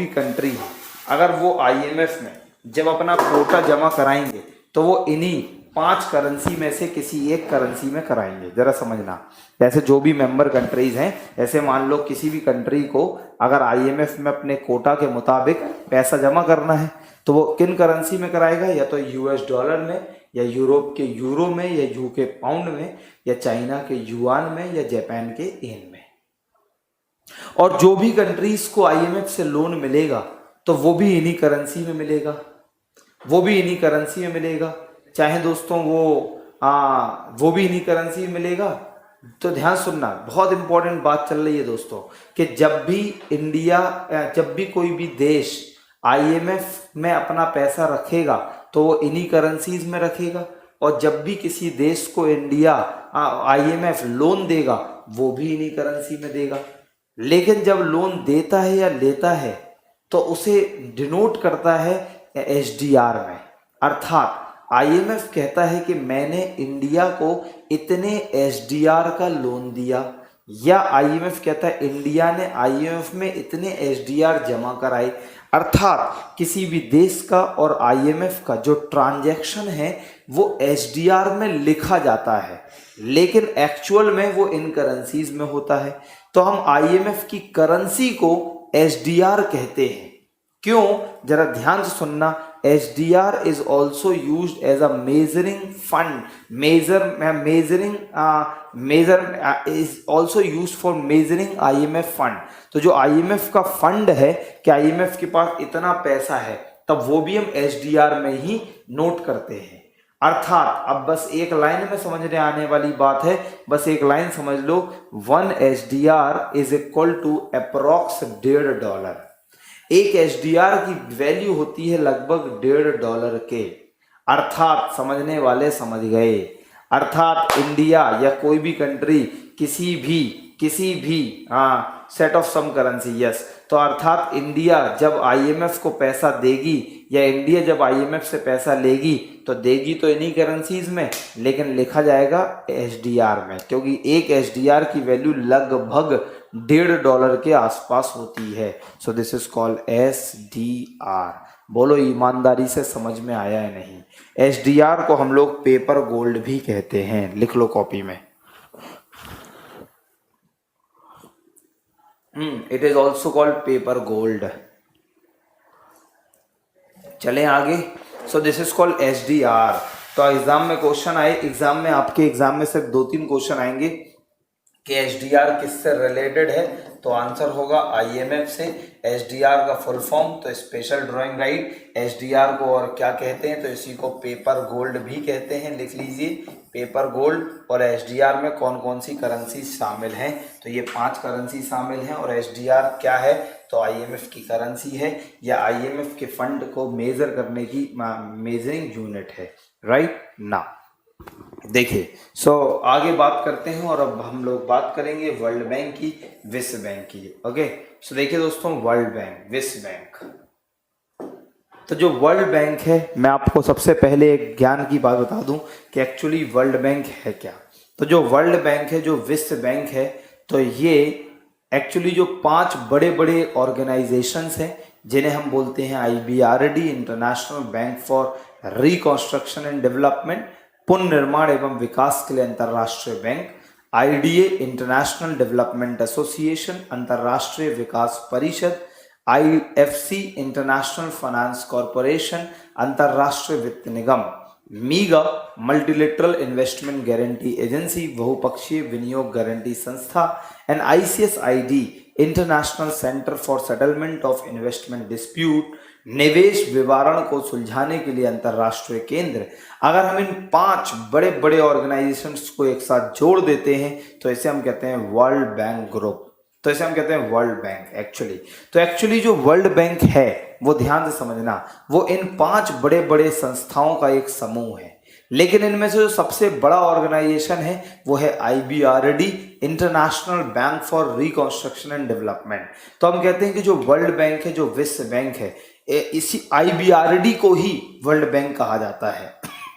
कंट्री है, अगर वो आईएमएफ में जब अपना कोटा जमा कराएंगे तो वो इन्हीं 5 करेंसी में से किसी एक करेंसी में कराएंगे। जरा समझना, जैसे जो भी मेंबर कंट्रीज हैं, ऐसे मान लो किसी भी कंट्री को अगर आईएमएफ में अपने कोटा के मुताबिक पैसा जमा करना है तो वो किन करेंसी में कराएगा? या तो यूएस डॉलर में, या यूरोप के यूरो में, या यूके पाउंड में, या चाइना के युआन में, या जापान के येन में। और जो भी कंट्रीज को आईएमएफ से लोन मिलेगा तो वो भी इन्हीं करेंसी में मिलेगा, वो भी इन्हीं करेंसी में मिलेगा। चाहे दोस्तों वो भी इन्हीं करेंसी में मिलेगा, तो ध्यान सुनना, बहुत इंपॉर्टेंट बात चल रही है दोस्तों, कि जब भी कोई भी देश आईएमएफ में अपना पैसा रखेगा तो वो इन्हीं करेंसीज में रखेगा, और जब भी किसी देश को इंडिया आईएमएफ लोन देगा वो भी इन्हीं करेंसी में देगा। लेकिन जब लोन देता है या लेता है तो उसे डिनोट करता है एसडीआर में, अर्थात आईएमएफ कहता है कि मैंने इंडिया को इतने एसडीआर का लोन दिया, या आईएमएफ कहता है इंडिया ने आईएमएफ में इतने एसडीआर जमा कराए। अर्थात किसी भी देश का और आईएमएफ का जो ट्रांजैक्शन है वो एसडीआर में लिखा जाता है, लेकिन एक्चुअल में वो इन करेंसीज में होता है। तो हम आईएमएफ की करेंसी को एसडीआर कहते हैं। क्यों, जरा ध्यान से सुनना। SDR is also used as a measuring fund. Is also used for measuring IMF fund. तो जो IMF का फंड है कि IMF के पास इतना पैसा है, तब वो भी हम SDR में ही नोट करते हैं। अर्थात अब बस एक लाइन में समझने आने वाली बात है, बस एक लाइन समझ लो, 1 SDR is equal to approx $1.5। एक एसडीआर की वैल्यू होती है लगभग $1.5 के। अर्थात समझने वाले समझ गए, अर्थात इंडिया या कोई भी कंट्री किसी भी set of some currency, yes, तो अर्थात इंडिया जब आईएमएफ को पैसा देगी या इंडिया जब आईएमएफ से पैसा लेगी तो देगी तो इन्हीं करेंसीज में, लेकिन लिखा जाएगा एसडीआर में, क्योंकि एक एसडीआर की वैल्यू लगभग $1.5 के आसपास होती है। सो दिस इज कॉल्ड एसडीआर। बोलो ईमानदारी से समझ में आया है नहीं? एसडीआर को हम लोग पेपर गोल्ड भी कहते हैं, लिख लो कॉपी में। It is also called paper gold. चलें आगे। सो दिस इज कॉल्ड एसडीआर। तो एग्जाम में क्वेश्चन आए, आपके एग्जाम में सिर्फ 2-3 क्वेश्चन आएंगे कि एसडीआर किससे रिलेटेड है, तो आंसर होगा आईएमएफ से। एसडीआर का फुल फॉर्म तो स्पेशल ड्राइंग राइट। एसडीआर को और क्या कहते हैं, तो इसी को पेपर गोल्ड भी कहते हैं, लिख लीजिए पेपर गोल्ड। और एसडीआर में कौन कौन सी करेंसी शामिल हैं, तो ये 5 करेंसी शामिल हैं। और एसडीआर क्या है, तो आईएमएफ की करेंसी है या आईएमएफ के फंड को मेजर करने की मेजरिंग यूनिट है, राइट ना। देखिए, सो आगे बात करते हैं और अब हम लोग बात करेंगे वर्ल्ड बैंक की, विश्व बैंक की। ओके, सो देखिए दोस्तों, वर्ल्ड बैंक, विश्व बैंक। तो जो वर्ल्ड बैंक है, मैं आपको सबसे पहले एक ज्ञान की बात बता दूं कि एक्चुअली वर्ल्ड बैंक है क्या। तो जो वर्ल्ड बैंक है, जो विश्व बैंक है, तो ये एक्चुअली जो 5 बड़े बड़े ऑर्गेनाइजेशंस हैं जिन्हें हम बोलते हैं IBRD, International Bank for Reconstruction and Development, पुनर्निर्माण एवं विकास के लिए अंतर्राष्ट्रीय bank, IDA, International Development Association, अंतर्राष्ट्रीय विकास परिषद, आईएफसी, इंटरनेशनल फाइनेंस कॉरपोरेशन, अंतर्राष्ट्रीय वित्त निगम, MIGA, Multilateral Investment Guarantee Agency, बहुपक्षीय विनियोग गारंटी संस्था, and ICSID, International Centre for Settlement of Investment dispute, निवेश विवारण को सुलझाने के लिए अंतर्राष्ट्रीय केंद्र। अगर हम इन 5 बड़े बड़े ऑर्गेनाइजेशंस को एक साथ जोड़ देते हैं तो इसे हम कहते हैं वर्ल्ड बैंक ग्रुप, तो इसे हम कहते हैं वर्ल्ड बैंक एक्चुअली। तो एक्चुअली जो वर्ल्ड बैंक है वो ध्यान से समझना, वो इन 5 बड़े बड़े संस्थाओं का एक समूह है, लेकिन इनमें से जो सबसे बड़ा ऑर्गेनाइजेशन है वो है IBRD, International Bank for Reconstruction and Development. तो हम कहते हैं कि जो वर्ल्ड बैंक है, जो विश्व बैंक है, इसी आईबीआरडी को ही वर्ल्ड बैंक कहा जाता है।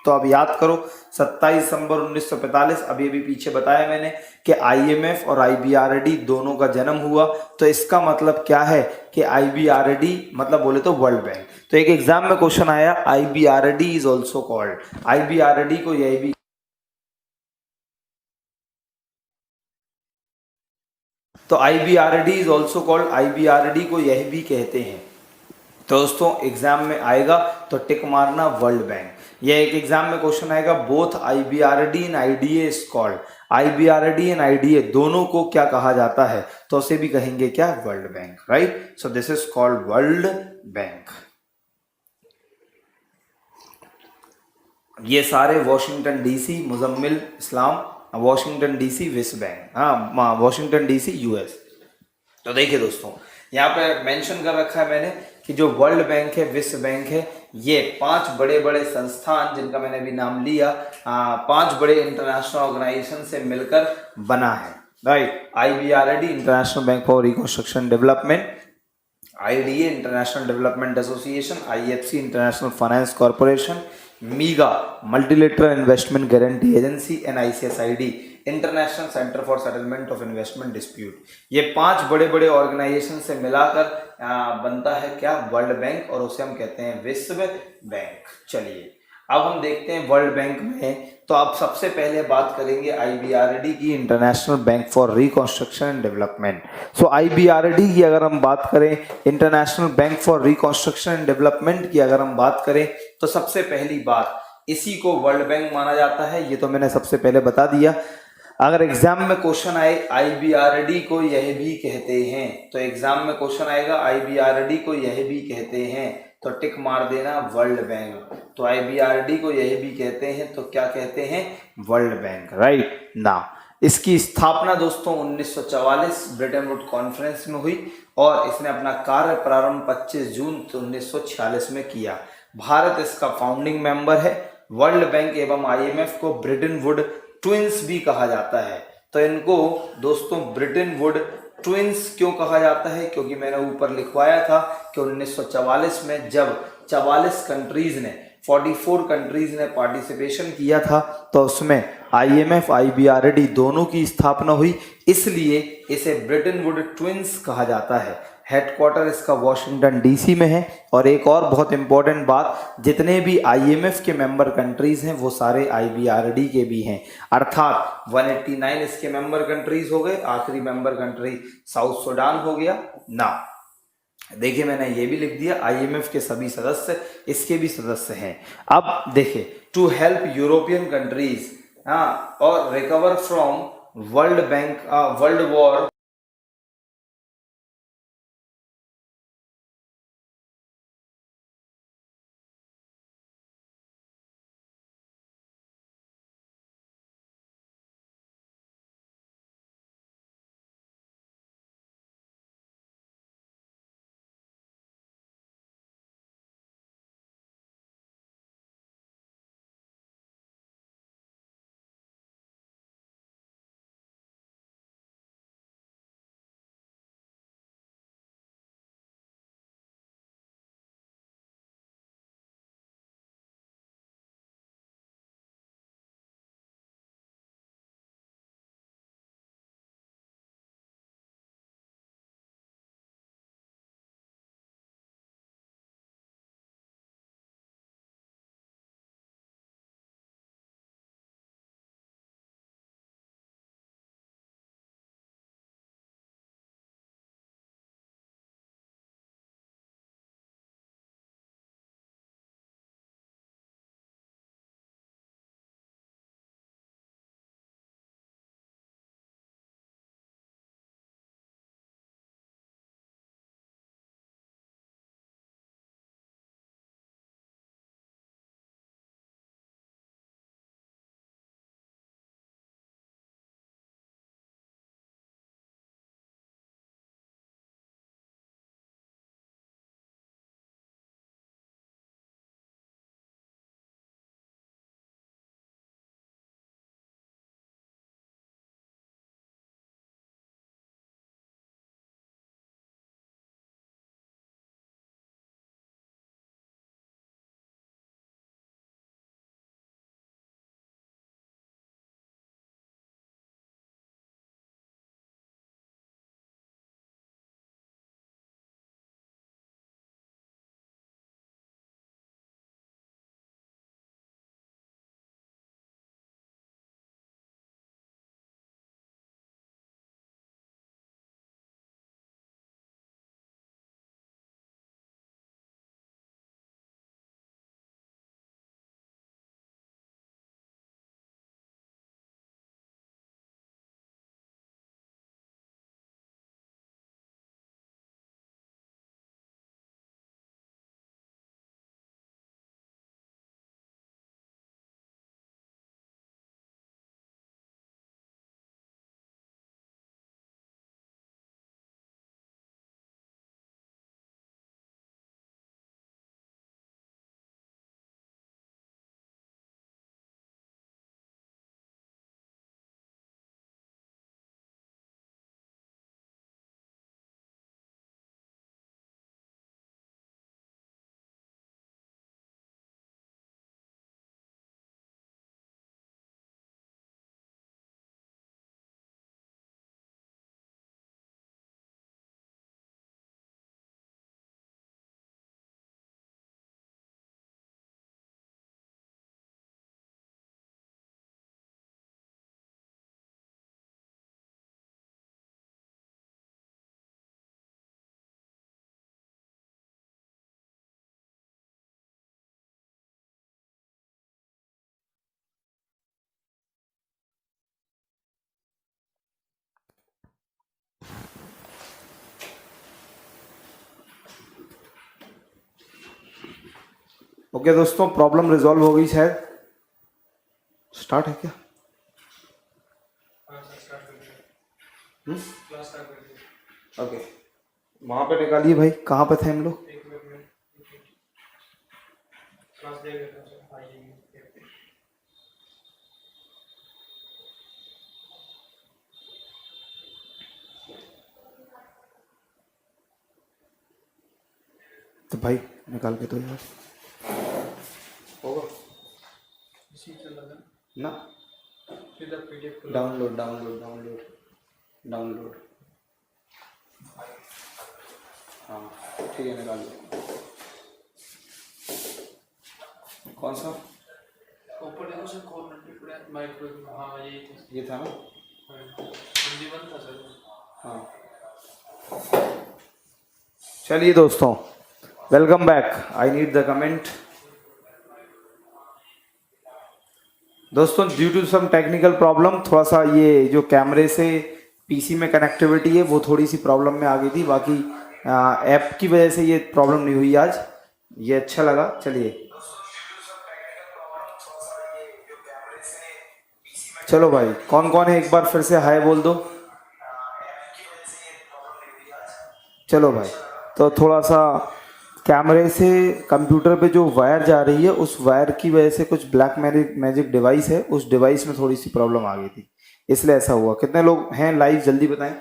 तो अब याद करो, 27 दिसंबर 1945, अभी पीछे बताया मैंने कि आईएमएफ और आईबीआरडी दोनों का जन्म हुआ। तो इसका मतलब क्या है कि आईबीआरडी मतलब बोले तो वर्ल्ड बैंक। तो एक एग्जाम में क्वेश्चन आया, IBRD is also called, IBRD को यही भी, तो IBRD is also called, IBRD को यही भी कहते हैं। तो दोस्तों एग्जाम में आएगा तो टिक मारना वर्ल्ड बैंक। यह एक एग्जाम में क्वेश्चन आएगा, both IBRD and IDA is called, IBRD and IDA दोनों को क्या कहा जाता है, तो उसे भी कहेंगे क्या, world bank, right. So this is called world bank. ये सारे वॉशिंगटन डीसी, मुजम्मिल इस्लाम, वॉशिंगटन डीसी विश्व बैंक, हाँ वॉशिंगटन डीसी यूएस। तो देखिए दोस्तों, यहाँ पे मेंशन कर रखा है मैंने कि जो वर्ल्ड बैंक है, विश्व बैंक है, ये 5 बड़े बड़े संस्थान जिनका मैंने अभी नाम लिया, 5 बड़े इंटरनेशनल ऑर्गेनाइजेशन से मिलकर बना है, right. IBRD international Bank for reconstruction development, IDA international Development association, IFC international finance corporation, मीगा Multilateral Investment Guarantee agency, and ICSID international Centre for Settlement of Investment dispute. ये 5 बड़े बड़े ऑर्गेनाइजेशन से मिलाकर बनता है क्या, वर्ल्ड बैंक, और उसे हम कहते हैं विश्व बैंक। चलिए अब हम देखते हैं वर्ल्ड बैंक में, तो अब सबसे पहले बात करेंगे IBRD की, international Bank for Reconstruction and Development. So IBRD की अगर हम बात करें, international Bank for Reconstruction and Development की अगर हम बात करें, तो सबसे पहली बात, इसी को वर्ल्ड बैंक माना जाता है, ये तो मैंने सबसे पहले बता दिया। अगर एग्जाम में क्वेश्चन आए IBRD को यह भी कहते हैं, तो एग्जाम में क्वेश्चन आएगा IBRD को यह भी कहते हैं, तो टिक मार देना वर्ल्ड बैंक। तो IBRD को यह भी कहते हैं, तो क्या कहते हैं, वर्ल्ड बैंक, राइट ना। इसकी स्थापना दोस्तों 1944 ब्रिटेन वुड कॉन्फ्रेंस में हुई, और इसने अपना कार्य प्रारंभ 25 जून 1946 में किया। भारत इसका फाउंडिंग मेंबर है। वर्ल्ड बैंक एवं IMF को ब्रिटेन वुड ट्विंस भी कहा जाता है। तो इनको दोस्तों ब्रिटेन वुड ट्विंस क्यों कहा जाता है, क्योंकि मैंने ऊपर लिखवाया था कि 1944 में जब 44 कंट्रीज ने 44 कंट्रीज ने पार्टिसिपेशन किया था, तो उसमें IMF IBRD दोनों की स्थापना हुई, इसलिए इसे ब्रिटेन वुड ट्विंस कहा जाता है। हेडक्वार्टर इसका वॉशिंगटन डीसी में है। और एक और बहुत इंपॉर्टेंट बात, जितने भी IMF के मेंबर कंट्रीज हैं वो सारे IBRD के भी हैं, अर्थात 189 इसके मेंबर कंट्रीज हो गए, आखिरी मेंबर कंट्री साउथ सूडान हो गया ना। देखिए मैंने ये भी लिख दिया, IMF के सभी सदस्य इसके भी सदस्य हैं। अब देखिए, टू हेल्प यूरोपियन कंट्रीज और recover from world war okay दोस्तों, प्रॉब्लम रिजॉल्व हो गई शायद। स्टार्ट है क्या? हाँ सर, स्टार्ट कर दिया, क्लास स्टार्ट कर दिया। ओके, वहां पे निकालिए भाई, कहाँ पे थे हम लोग? एक मिनट, क्लास दे देता हूँ सर, आइए। तो भाई निकाल के दो यार, होगा इसी चल रहा है ना? फिर अब पीडीएफ खोलो। डाउनलोड डाउनलोड डाउनलोड डाउनलोड, हाँ ठीक है, निकाल लो। कौन सा? ऊपर देखो सर, कॉर्नर पे पूरा माइक्रो, हाँ यही था। ये था ना? हिंदी बंद था सर। हाँ, चलिए दोस्तों, welcome back. I need the comment. दोस्तों, due to some technical problem, थोड़ा सा ये जो कैमरे से पीसी में कनेक्टिविटी है वो थोड़ी सी प्रॉब्लम में आ गई थी। बाकी ऐप की वजह से ये प्रॉब्लम नहीं हुई आज, ये अच्छा लगा। चलिए, चलो भाई, कौन कौन है एक बार फिर से हाय बोल दो। चलो भाई, तो थोड़ा सा कैमरे से कंप्यूटर पे जो वायर जा रही है उस वायर की वजह से कुछ ब्लैक मैजिक डिवाइस है, उस डिवाइस में थोड़ी सी प्रॉब्लम आ गई थी, इसलिए ऐसा हुआ। कितने लोग हैं लाइव, जल्दी बताएं।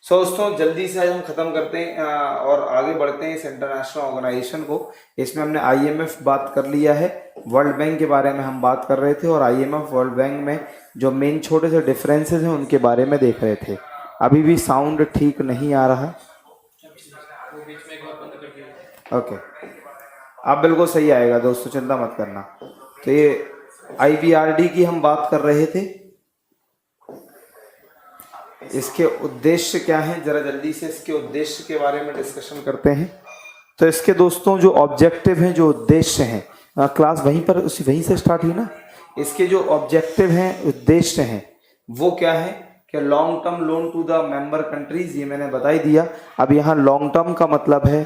सो दोस्तों, जल्दी से आज हम खत्म करते हैं और आगे बढ़ते हैं इस इंटरनेशनल ऑर्गेनाइजेशन को। इसमें हमने आईएमएफ बात कर लिया है, वर्ल्ड बैंक के बारे में हम बात कर रहे थे, और आईएमएफ वर्ल्ड बैंक में जो मेन छोटे से डिफरेंसेस हैं उनके बारे में देख रहे थे। अभी भी साउंड ठीक नहीं आ रहा, वो बीच में एक बार बंद कर दिया। ओके, अब बिल्कुल सही आएगा दोस्तों, चिंता मत करना। तो ये आईबीआरडी की हम बात कर रहे थे, इसके उद्देश्य क्या हैं, जरा जल्दी से इसके उद्देश्य के बारे में डिस्कशन करते हैं। तो इसके दोस्तों जो ऑब्जेक्टिव हैं, जो उद्देश्य हैं, क्लास वहीं पर वहीं से स्टार्ट हुई ना। इसके जो ऑब्जेक्टिव हैं, उद्देश्य हैं, वो क्या है कि long term loan to the member countries, ये मैंने बता ही दिया। अब यहाँ लॉन्ग टर्म का मतलब है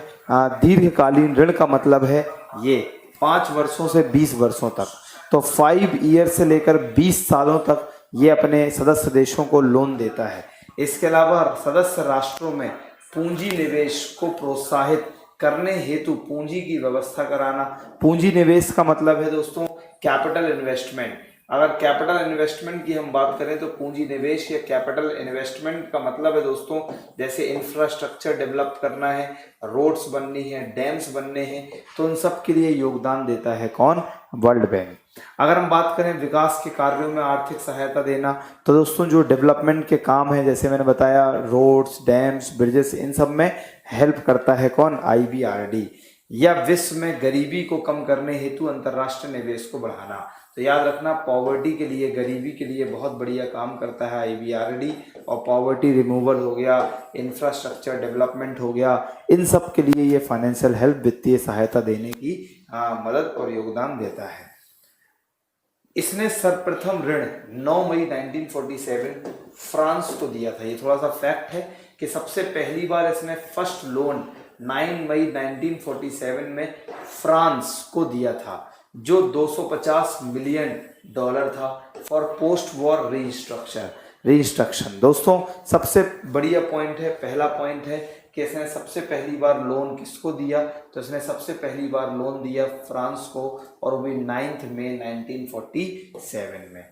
दीर्घकालीन ऋण का मतलब है ये 5 वर्षों से 20 वर्षों तक, तो 5 ईयर से लेकर 20 सालों तक ये अपने सदस्य देशों को लोन देता है। इसके अलावा सदस्य राष्ट्रों में पूंजी निवेश को प्रोत्साहित करने हेतु पूंजी की व्यवस्था कराना। पूंजी निवेश का मतलब है दोस्तों कैपिटल इन्वेस्टमेंट। अगर कैपिटल इन्वेस्टमेंट की हम बात करें तो पूंजी निवेश या कैपिटल इन्वेस्टमेंट का मतलब है दोस्तों, जैसे इंफ्रास्ट्रक्चर डेवलप करना है, रोड्स बननी है, डैम्स बनने हैं, तो उन सब के लिए योगदान देता है कौन? World bank. अगर हम बात करें विकास के कार्यों में आर्थिक सहायता देना, तो दोस्तों जो डेवलपमेंट के काम है, जैसे मैंने बताया रोड्स, डैम्स, ब्रिजेस, इन सब में हेल्प करता है कौन? आईबीआरडी। या विश्व में गरीबी को कम करने हेतु अंतर्राष्ट्रीय निवेश को बढ़ाना। तो याद रखना, पॉवर्टी के लिए, गरीबी के लिए बहुत बढ़िया काम करता है आईबीआरडी, और पॉवर्टी रिमूवल हो गया, इंफ्रास्ट्रक्चर डेवलपमेंट हो गया, इन सब के लिए ये फाइनेंशियल हेल्प, वित्तीय सहायता देने की मदद और योगदान देता है। इसने सर्वप्रथम ऋण 9 मई 1947 फ्रांस को दिया था। ये थोड़ा सा फैक्ट है कि सबसे पहली बार इसने फर्स्ट लोन 9 मई 1947 में फ्रांस को दिया था, जो 250 मिलियन डॉलर था फॉर पोस्ट वॉर रिस्ट्रक्शन। दोस्तों सबसे बढ़िया पॉइंट है, पहला पॉइंट है कि इसने सबसे पहली बार लोन किसको दिया? तो इसने सबसे पहली बार लोन दिया फ्रांस को, और वो भी 9 मई 1947 में।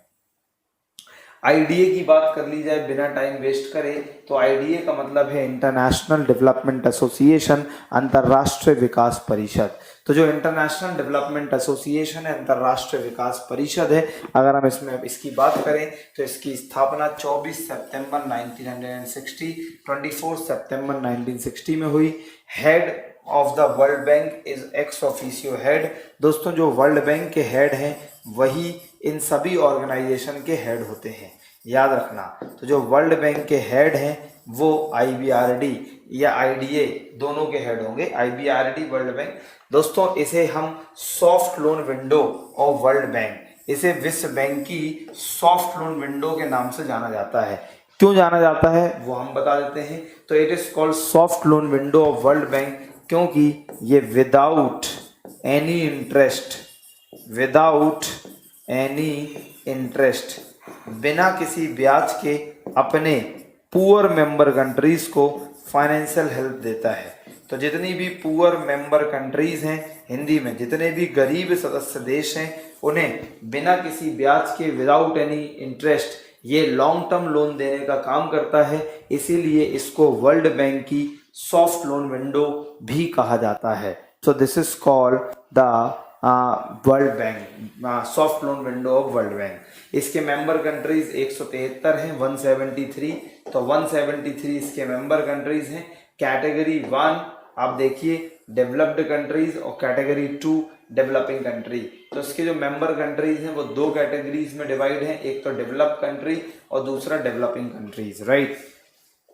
आईडीए की बात कर ली जाए बिना टाइम वेस्ट करे, तो आईडीए का मतलब है इंटरनेशनल डेवलपमेंट एसोसिएशन, अंतर्राष्ट्रीय विकास परिषद। तो जो इंटरनेशनल डेवलपमेंट एसोसिएशन है, अंतर्राष्ट्रीय विकास परिषद है, अगर हम इसमें इसकी बात करें तो इसकी स्थापना 24 सितंबर 1960, 24 सितंबर 1960 में हुई। Head of the world bank is ex officio head. दोस्तों जो वर्ल्ड बैंक के हेड हैं वही इन सभी ऑर्गेनाइजेशन के हेड होते हैं, याद रखना। तो जो वर्ल्ड बैंक के हेड हैं वो आईबीआरडी या आईडीए दोनों के हेड होंगे, आईबीआरडी, वर्ल्ड बैंक। दोस्तों इसे हम soft loan window of world bank, इसे विश्व बैंक की सॉफ्ट लोन विंडो के नाम से जाना जाता है। क्यों जाना जाता है वो हम बता देते हैं। तो it is called soft loan window of world bank, क्योंकि ये without any interest without any interest, बिना किसी ब्याज के अपने पुअर मेंबर कंट्रीज को फाइनेंशियल हेल्प देता है। तो जितनी भी पुअर मेंबर कंट्रीज हैं, हिंदी में जितने भी गरीब सदस्य देश हैं, उन्हें बिना किसी ब्याज के विदाउट एनी इंटरेस्ट ये लॉन्ग टर्म लोन देने का काम करता है। इसीलिए इसको वर्ल्ड बैंक की सॉफ्ट लोन विंडो भी कहा जाता है। सो this is called the world bank, soft loan window of world bank. इसके मेंबर कंट्रीज 173 हैं, 173, तो 173 इसके मेंबर कंट्रीज हैं। कैटेगरी 1 आप देखिए डेवलप्ड कंट्रीज और कैटेगरी 2 डेवलपिंग कंट्री। तो इसके जो मेंबर कंट्रीज हैं वो दो कैटेगरीज में डिवाइड हैं, एक तो डेवलप्ड कंट्री और दूसरा डेवलपिंग कंट्रीज, राइट।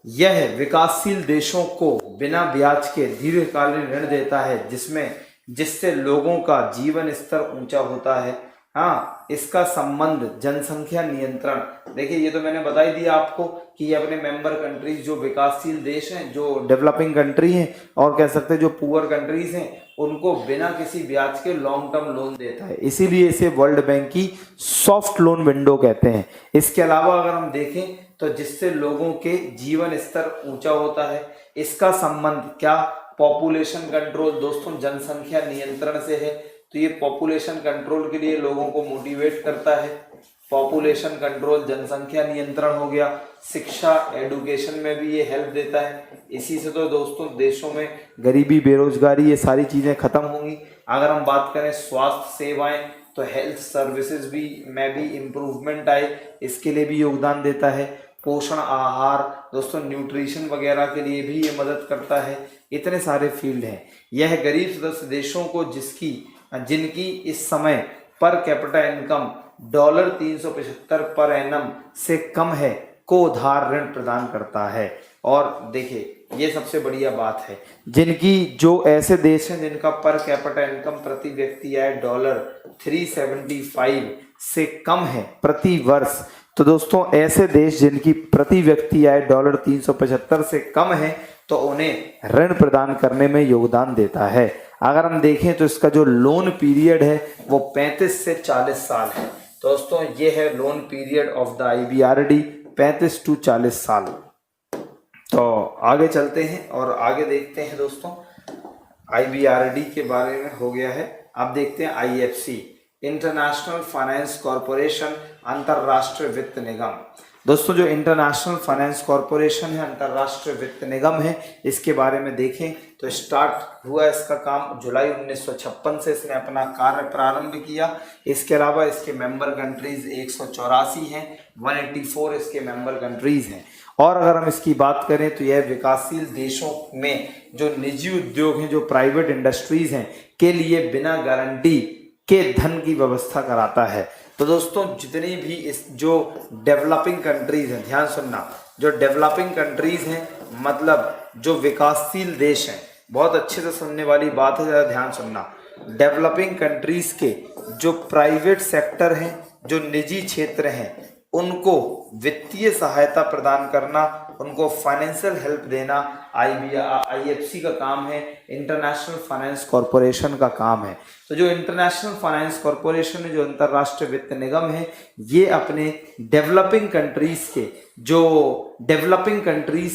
यह विकासशील देशों को बिना ब्याज के दीर्घकालीन ऋण देता है, जिससे लोगों का जीवन स्तर ऊंचा होता है। हाँ, इसका संबंध जनसंख्या नियंत्रण, देखिए ये तो मैंने बता ही दिया आपको कि ये अपने मेंबर कंट्रीज जो विकासशील देश हैं, जो डेवलपिंग कंट्री हैं और कह सकते हैं जो पुअर कंट्रीज हैं, उनको बिना किसी ब्याज के लॉन्ग टर्म लोन देता है। इसीलिए इसे वर्ल्ड बैंक की सॉफ्ट लोन विंडो कहते हैं। इसके अलावा अगर हम देखें तो जिससे लोगों के जीवन स्तर ऊंचा होता है, इसका संबंध क्या, पॉपुलेशन कंट्रोल, दोस्तों जनसंख्या नियंत्रण से है। तो ये पॉपुलेशन कंट्रोल के लिए लोगों को मोटिवेट करता है। पॉपुलेशन कंट्रोल, जनसंख्या नियंत्रण हो गया। शिक्षा, एडुकेशन में भी ये हेल्प देता है। इसी से तो दोस्तों देशों में गरीबी, बेरोजगारी, ये सारी चीजें खत्म होंगी। अगर हम बात करें स्वास्थ्य सेवाएं, तो हेल्थ सर्विसेज में भी इम्प्रूवमेंट आए, इसके लिए भी योगदान देता है। पोषण आहार, दोस्तों न्यूट्रिशन वगैरह के लिए भी ये मदद करता है। इतने सारे फील्ड हैं। यह गरीब सदस्य देशों को जिनकी इस समय per capita income $375 per annum से कम है, को उधार ऋण प्रदान करता है। और देखिए ये सबसे बढ़िया बात है, जो ऐसे देश हैं जिनका पर कैपिटा इनकम प्रति व्यक्ति आय $375 से कम है प्रति वर्ष। तो दोस्तों ऐसे देश जिनकी प्रति व्यक्ति आय $375 से कम है, तो उन्हें ऋण प्रदान करने में योगदान देता है। अगर हम देखें तो इसका जो लोन पीरियड है वो 35 से 40 साल है। दोस्तों ये है loan period of the IBRD, 35 to 40 साल। तो आगे चलते हैं और आगे देखते हैं दोस्तों, IBRD के बारे में हो गया है। अब देखते हैं IFC, इंटरनेशनल फाइनेंस कॉरपोरेशन, अंतरराष्ट्रीय वित्त निगम। दोस्तों जो इंटरनेशनल फाइनेंस कॉरपोरेशन है, अंतरराष्ट्रीय वित्त निगम है, इसके बारे में देखें तो स्टार्ट हुआ इसका काम जुलाई 1956 से इसने अपना कार्य प्रारंभ किया। इसके अलावा इसके मेंबर कंट्रीज 184 हैं, 184 इसके मेंबर कंट्रीज हैं। और अगर हम इसकी बात करें तो यह विकासशील देशों में जो निजी उद्योग हैं, जो प्राइवेट इंडस्ट्रीज हैं, के लिए बिना गारंटी के धन की व्यवस्था कराता है। तो दोस्तों जितनी भी इस जो डेवलपिंग कंट्रीज हैं, ध्यान सुनना, जो डेवलपिंग कंट्रीज हैं मतलब जो विकासशील देश हैं, बहुत अच्छे से सुनने वाली बात है, ज़रा ध्यान सुनना। डेवलपिंग कंट्रीज के जो प्राइवेट सेक्टर हैं, जो निजी क्षेत्र हैं, उनको वित्तीय सहायता प्रदान करना, उनको फाइनेंशियल हेल्प देना IFC का काम है, इंटरनेशनल फाइनेंस कॉरपोरेशन का काम है। तो जो इंटरनेशनल फाइनेंस कॉरपोरेशन है, जो अंतरराष्ट्रीय वित्त निगम है, ये अपने डेवलपिंग कंट्रीज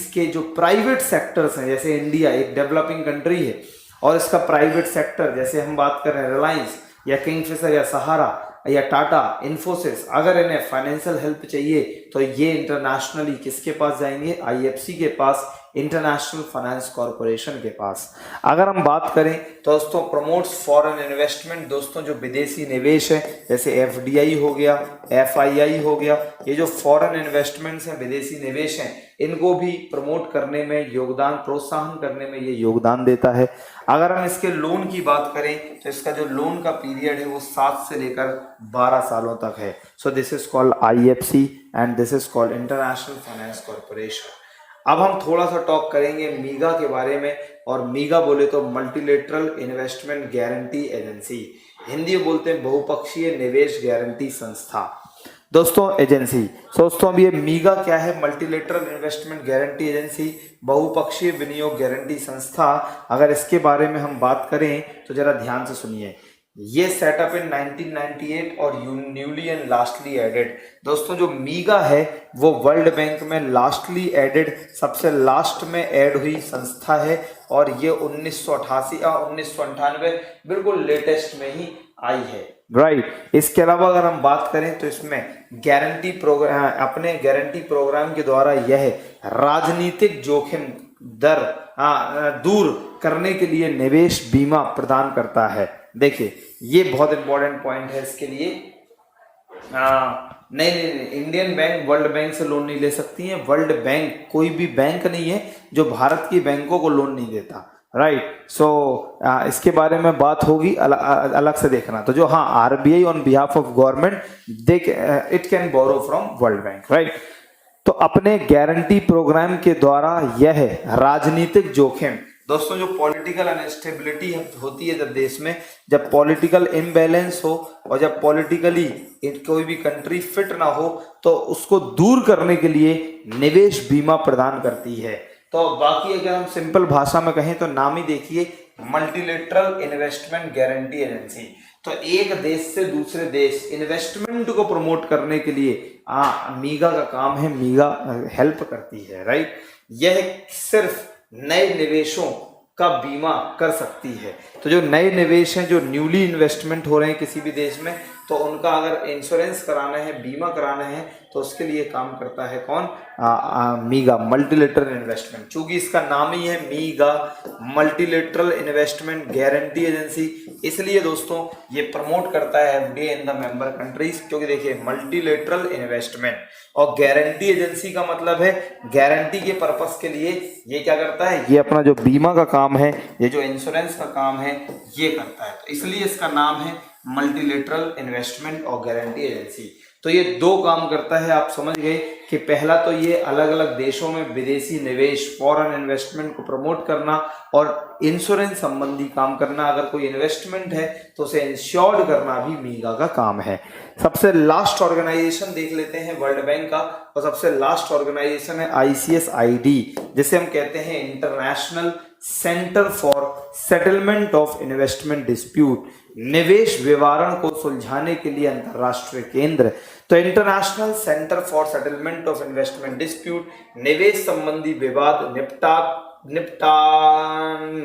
के जो प्राइवेट सेक्टर्स हैं, जैसे इंडिया एक डेवलपिंग कंट्री है और इसका प्राइवेट सेक्टर, जैसे हम बात कर रहे हैं रिलायंस या किंगफिशर या सहारा या टाटा, इन्फोसिस, अगर इन्हें फाइनेंशियल हेल्प चाहिए तो ये इंटरनेशनली किसके पास जाएंगे, IFC के पास, इंटरनेशनल फाइनेंस कॉरपोरेशन के पास। अगर हम बात करें तो दोस्तों प्रमोट्स फॉरेन इन्वेस्टमेंट, दोस्तों जो विदेशी निवेश है, जैसे FDI हो गया, FII हो गया, ये जो फॉरेन इन्वेस्टमेंट्स हैं, विदेशी निवेश हैं, इनको भी प्रमोट करने में योगदान, प्रोत्साहन करने में ये योगदान देता है। अगर हम इसके लोन की बात करें तो इसका जो लोन का पीरियड है वो 7 से लेकर 12 सालों तक है। सो this is called IFC and this is called international Finance corporation. अब हम थोड़ा सा टॉक करेंगे मीगा के बारे में, और मीगा बोले तो multilateral Investment Guarantee agency, Hindi में बोलते हैं बहुपक्षीय निवेश गारंटी संस्था। दोस्तों एजेंसी, दोस्तों अब ये मीगा क्या है, मल्टीलेटरल इन्वेस्टमेंट गारंटी एजेंसी, बहुपक्षीय विनियोग गारंटी संस्था। अगर इसके बारे में हम बात करें तो जरा ध्यान से सुनिए। ये सेटअप इन 1998 और न्यूली एंड लास्टली एडेड। दोस्तों जो मीगा है वो वर्ल्ड बैंक में लास्टली एडेड, सबसे लास्ट में ऐड हुई संस्था है और ये 1988 या 1998 बिल्कुल लेटेस्ट में ही आई है, राइट। इसके अलावा अगर हम बात करें तो इसमें गारंटी प्रोग्राम, अपने गारंटी प्रोग्राम के द्वारा यह राजनीतिक जोखिम दर दूर करने के लिए निवेश बीमा प्रदान करता है। देखिए ये बहुत इंपॉर्टेंट पॉइंट है इसके लिए। नहीं, इंडियन बैंक वर्ल्ड बैंक से लोन नहीं ले सकती है। वर्ल्ड बैंक कोई भी बैंक नहीं है जो भारत की बैंकों को लोन नहीं देता, राइट। सो इसके बारे में बात होगी, अलग से देखना। तो जो हाँ, RBI on behalf of government it can borrow from world bank, right. तो अपने गारंटी प्रोग्राम के द्वारा यह राजनीतिक जोखिम, दोस्तों जो पॉलिटिकल अनस्टेबिलिटी होती है जब देश में, जब पॉलिटिकल इम्बैलेंस हो और जब पॉलिटिकली कोई भी कंट्री फिट ना हो, तो उसको दूर करने के लिए निवेश बीमा प्रदान करती है। तो बाकी अगर हम सिंपल भाषा में कहें तो नाम ही देखिए, मल्टीलेटरल इन्वेस्टमेंट गारंटी एजेंसी। तो एक देश से दूसरे देश इन्वेस्टमेंट को प्रमोट करने के लिए मीगा का काम है, मीगा हेल्प करती है, राइट। यह सिर्फ नए निवेशों का बीमा कर सकती है। तो जो नए निवेश हैं, जो न्यूली इन्वेस्टमेंट हो रहे हैं किसी भी देश में, तो उनका अगर इंश्योरेंस कराना है, बीमा कराना है, तो उसके लिए काम करता है कौन? मीगा, मल्टीलेटरल इन्वेस्टमेंट। चूंकि इसका नाम ही है मीगा, मल्टीलेटरल इन्वेस्टमेंट गारंटी एजेंसी, इसलिए दोस्तों ये प्रमोट करता है FDI in the member countries. क्योंकि देखिए मल्टीलेटरल इन्वेस्टमेंट और गारंटी एजेंसी का मतलब है गारंटी के पर्पस के लिए ये क्या करता है, ये अपना जो बीमा का काम है, ये जो इंश्योरेंस का काम है, ये करता है। तो इसलिए इसका नाम है मल्टीलेटरल इन्वेस्टमेंट और गारंटी एजेंसी। तो ये दो काम करता है, आप समझ गए कि पहला तो ये अलग अलग देशों में विदेशी निवेश, फॉरेन इन्वेस्टमेंट को प्रमोट करना और इंश्योरेंस संबंधी काम करना। अगर कोई इन्वेस्टमेंट है तो उसे इंश्योर्ड करना भी मीगा का काम है। सबसे लास्ट ऑर्गेनाइजेशन देख लेते हैं वर्ल्ड बैंक का, और सबसे लास्ट ऑर्गेनाइजेशन है ICSID, जिसे हम कहते हैं international Centre for Settlement of Investment dispute, निवेश विवारण को सुलझाने के लिए अंतरराष्ट्रीय केंद्र। तो international Centre for Settlement of Investment dispute, निवेश संबंधी विवाद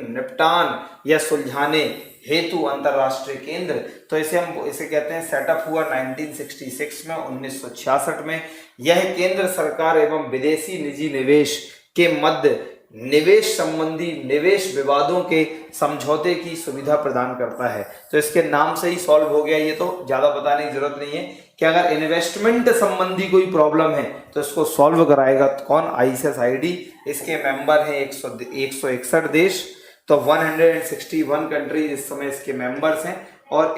निपटान या सुलझाने हेतु अंतरराष्ट्रीय केंद्र। तो इसे कहते हैं, सेटअप हुआ 1966 में, 1966 में। यह केंद्र सरकार एवं विदेशी निजी निवेश के मध्य निवेश संबंधी निवेश विवादों के समझौते की सुविधा प्रदान करता है। तो इसके नाम से ही सॉल्व हो गया, ये तो ज्यादा बताने की जरूरत नहीं है कि अगर इन्वेस्टमेंट संबंधी कोई प्रॉब्लम है तो इसको सॉल्व कराएगा कौन? ICSID। इसके मेंबर हैं 161 देश, तो 161 कंट्रीज इस समय इसके मेंबर्स हैं। और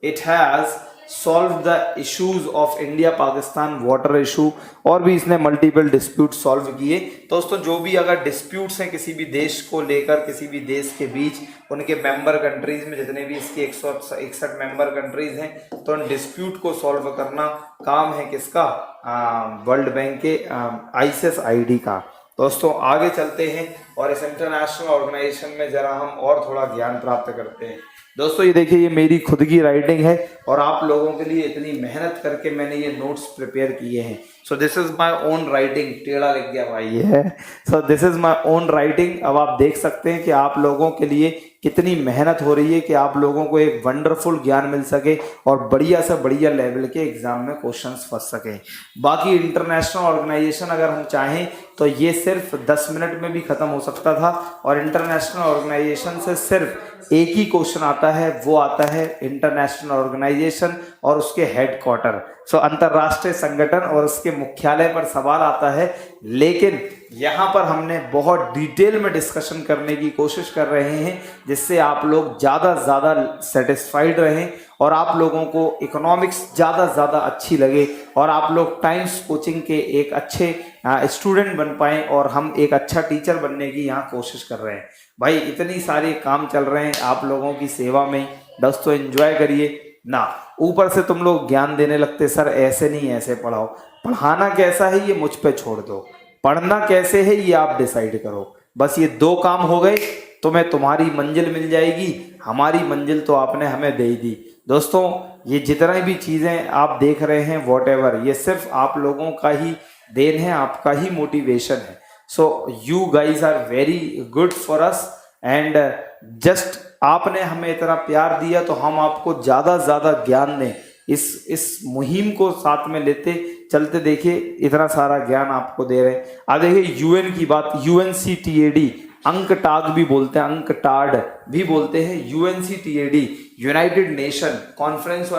it has solve the issues of India Pakistan water issue, और भी इसने मल्टीपल डिस्प्यूट सॉल्व किए। दोस्तों जो भी अगर डिस्प्यूट्स हैं किसी भी देश को लेकर, किसी भी देश के बीच, उनके मेंबर कंट्रीज में जितने भी इसके 161 मेंबर कंट्रीज हैं, तो उन डिस्प्यूट को सॉल्व करना काम है किसका? वर्ल्ड बैंक के ICSID का। दोस्तों आगे चलते हैं और इस इंटरनेशनल ऑर्गेनाइजेशन में जरा हम और थोड़ा ज्ञान प्राप्त करते हैं। दोस्तों ये देखिए, ये मेरी खुद की राइटिंग है और आप लोगों के लिए इतनी मेहनत करके मैंने ये नोट्स प्रिपेयर किए हैं। सो this is my own writing, टेढ़ा लिख गया भाई ये है। सो this is my own writing. अब आप देख सकते हैं कि आप लोगों के लिए कितनी मेहनत हो रही है कि आप लोगों को एक वंडरफुल ज्ञान मिल सके और बढ़िया से बढ़िया लेवल के एग्जाम में क्वेश्चंस फंस सके। बाकी इंटरनेशनल ऑर्गेनाइजेशन अगर हम चाहें तो ये सिर्फ 10 मिनट में भी खत्म हो सकता था, और इंटरनेशनल ऑर्गेनाइजेशन से सिर्फ एक ही क्वेश्चन आता है, वो आता है इंटरनेशनल ऑर्गेनाइजेशन और उसके हेडक्वार्टर। सो अंतरराष्ट्रीय संगठन और उसके मुख्यालय पर सवाल आता है। लेकिन यहाँ पर हमने बहुत डिटेल में डिस्कशन करने की कोशिश कर रहे हैं, जिससे आप लोग ज़्यादा से ज़्यादा सेटिस्फाइड रहें और आप लोगों को इकोनॉमिक्स ज़्यादा से ज़्यादा अच्छी लगे और आप लोग टाइम्स कोचिंग के एक अच्छे स्टूडेंट बन पाएँ और हम एक अच्छा टीचर बनने की यहाँ कोशिश कर रहे हैं। भाई इतनी सारे काम चल रहे हैं आप लोगों की सेवा में। दोस्तों एंजॉय करिए ना। ऊपर से तुम लोग ज्ञान देने लगते, सर ऐसे नहीं ऐसे पढ़ाओ। पढ़ाना कैसा है ये मुझ पे छोड़ दो, पढ़ना कैसे है ये आप डिसाइड करो। बस ये 2 काम हो गए, तुम्हें तुम्हारी मंजिल मिल जाएगी। हमारी मंजिल तो आपने हमें दे ही दी। दोस्तों ये जितना भी चीज़ें आप देख रहे हैं वॉटएवर, ये सिर्फ आप लोगों का ही देन है, आपका ही मोटिवेशन है। So you guys are very good for us and just आपने हमें इतना प्यार दिया तो हम आपको ज़्यादा से ज़्यादा ज्ञान दें, इस मुहिम को साथ में लेते चलते। देखिए इतना सारा ज्ञान आपको दे रहे हैं। अब देखिए यूएन की बात, यूएनसीटीएडी, अंकटाड भी बोलते हैं, अंकटाड भी बोलते हैं, UNCTAD United Nation Conference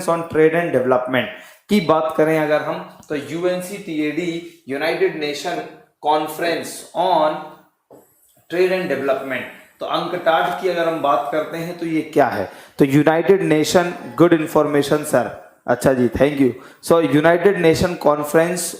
on Trade and Development की बात करें अगर हम, तो UNCTAD United Nation Conference on Trade and Development. तो अंकटाड की अगर हम बात करते हैं तो ये क्या है, तो United Nation, good information sir, अच्छा जी thank you. So United Nation Conference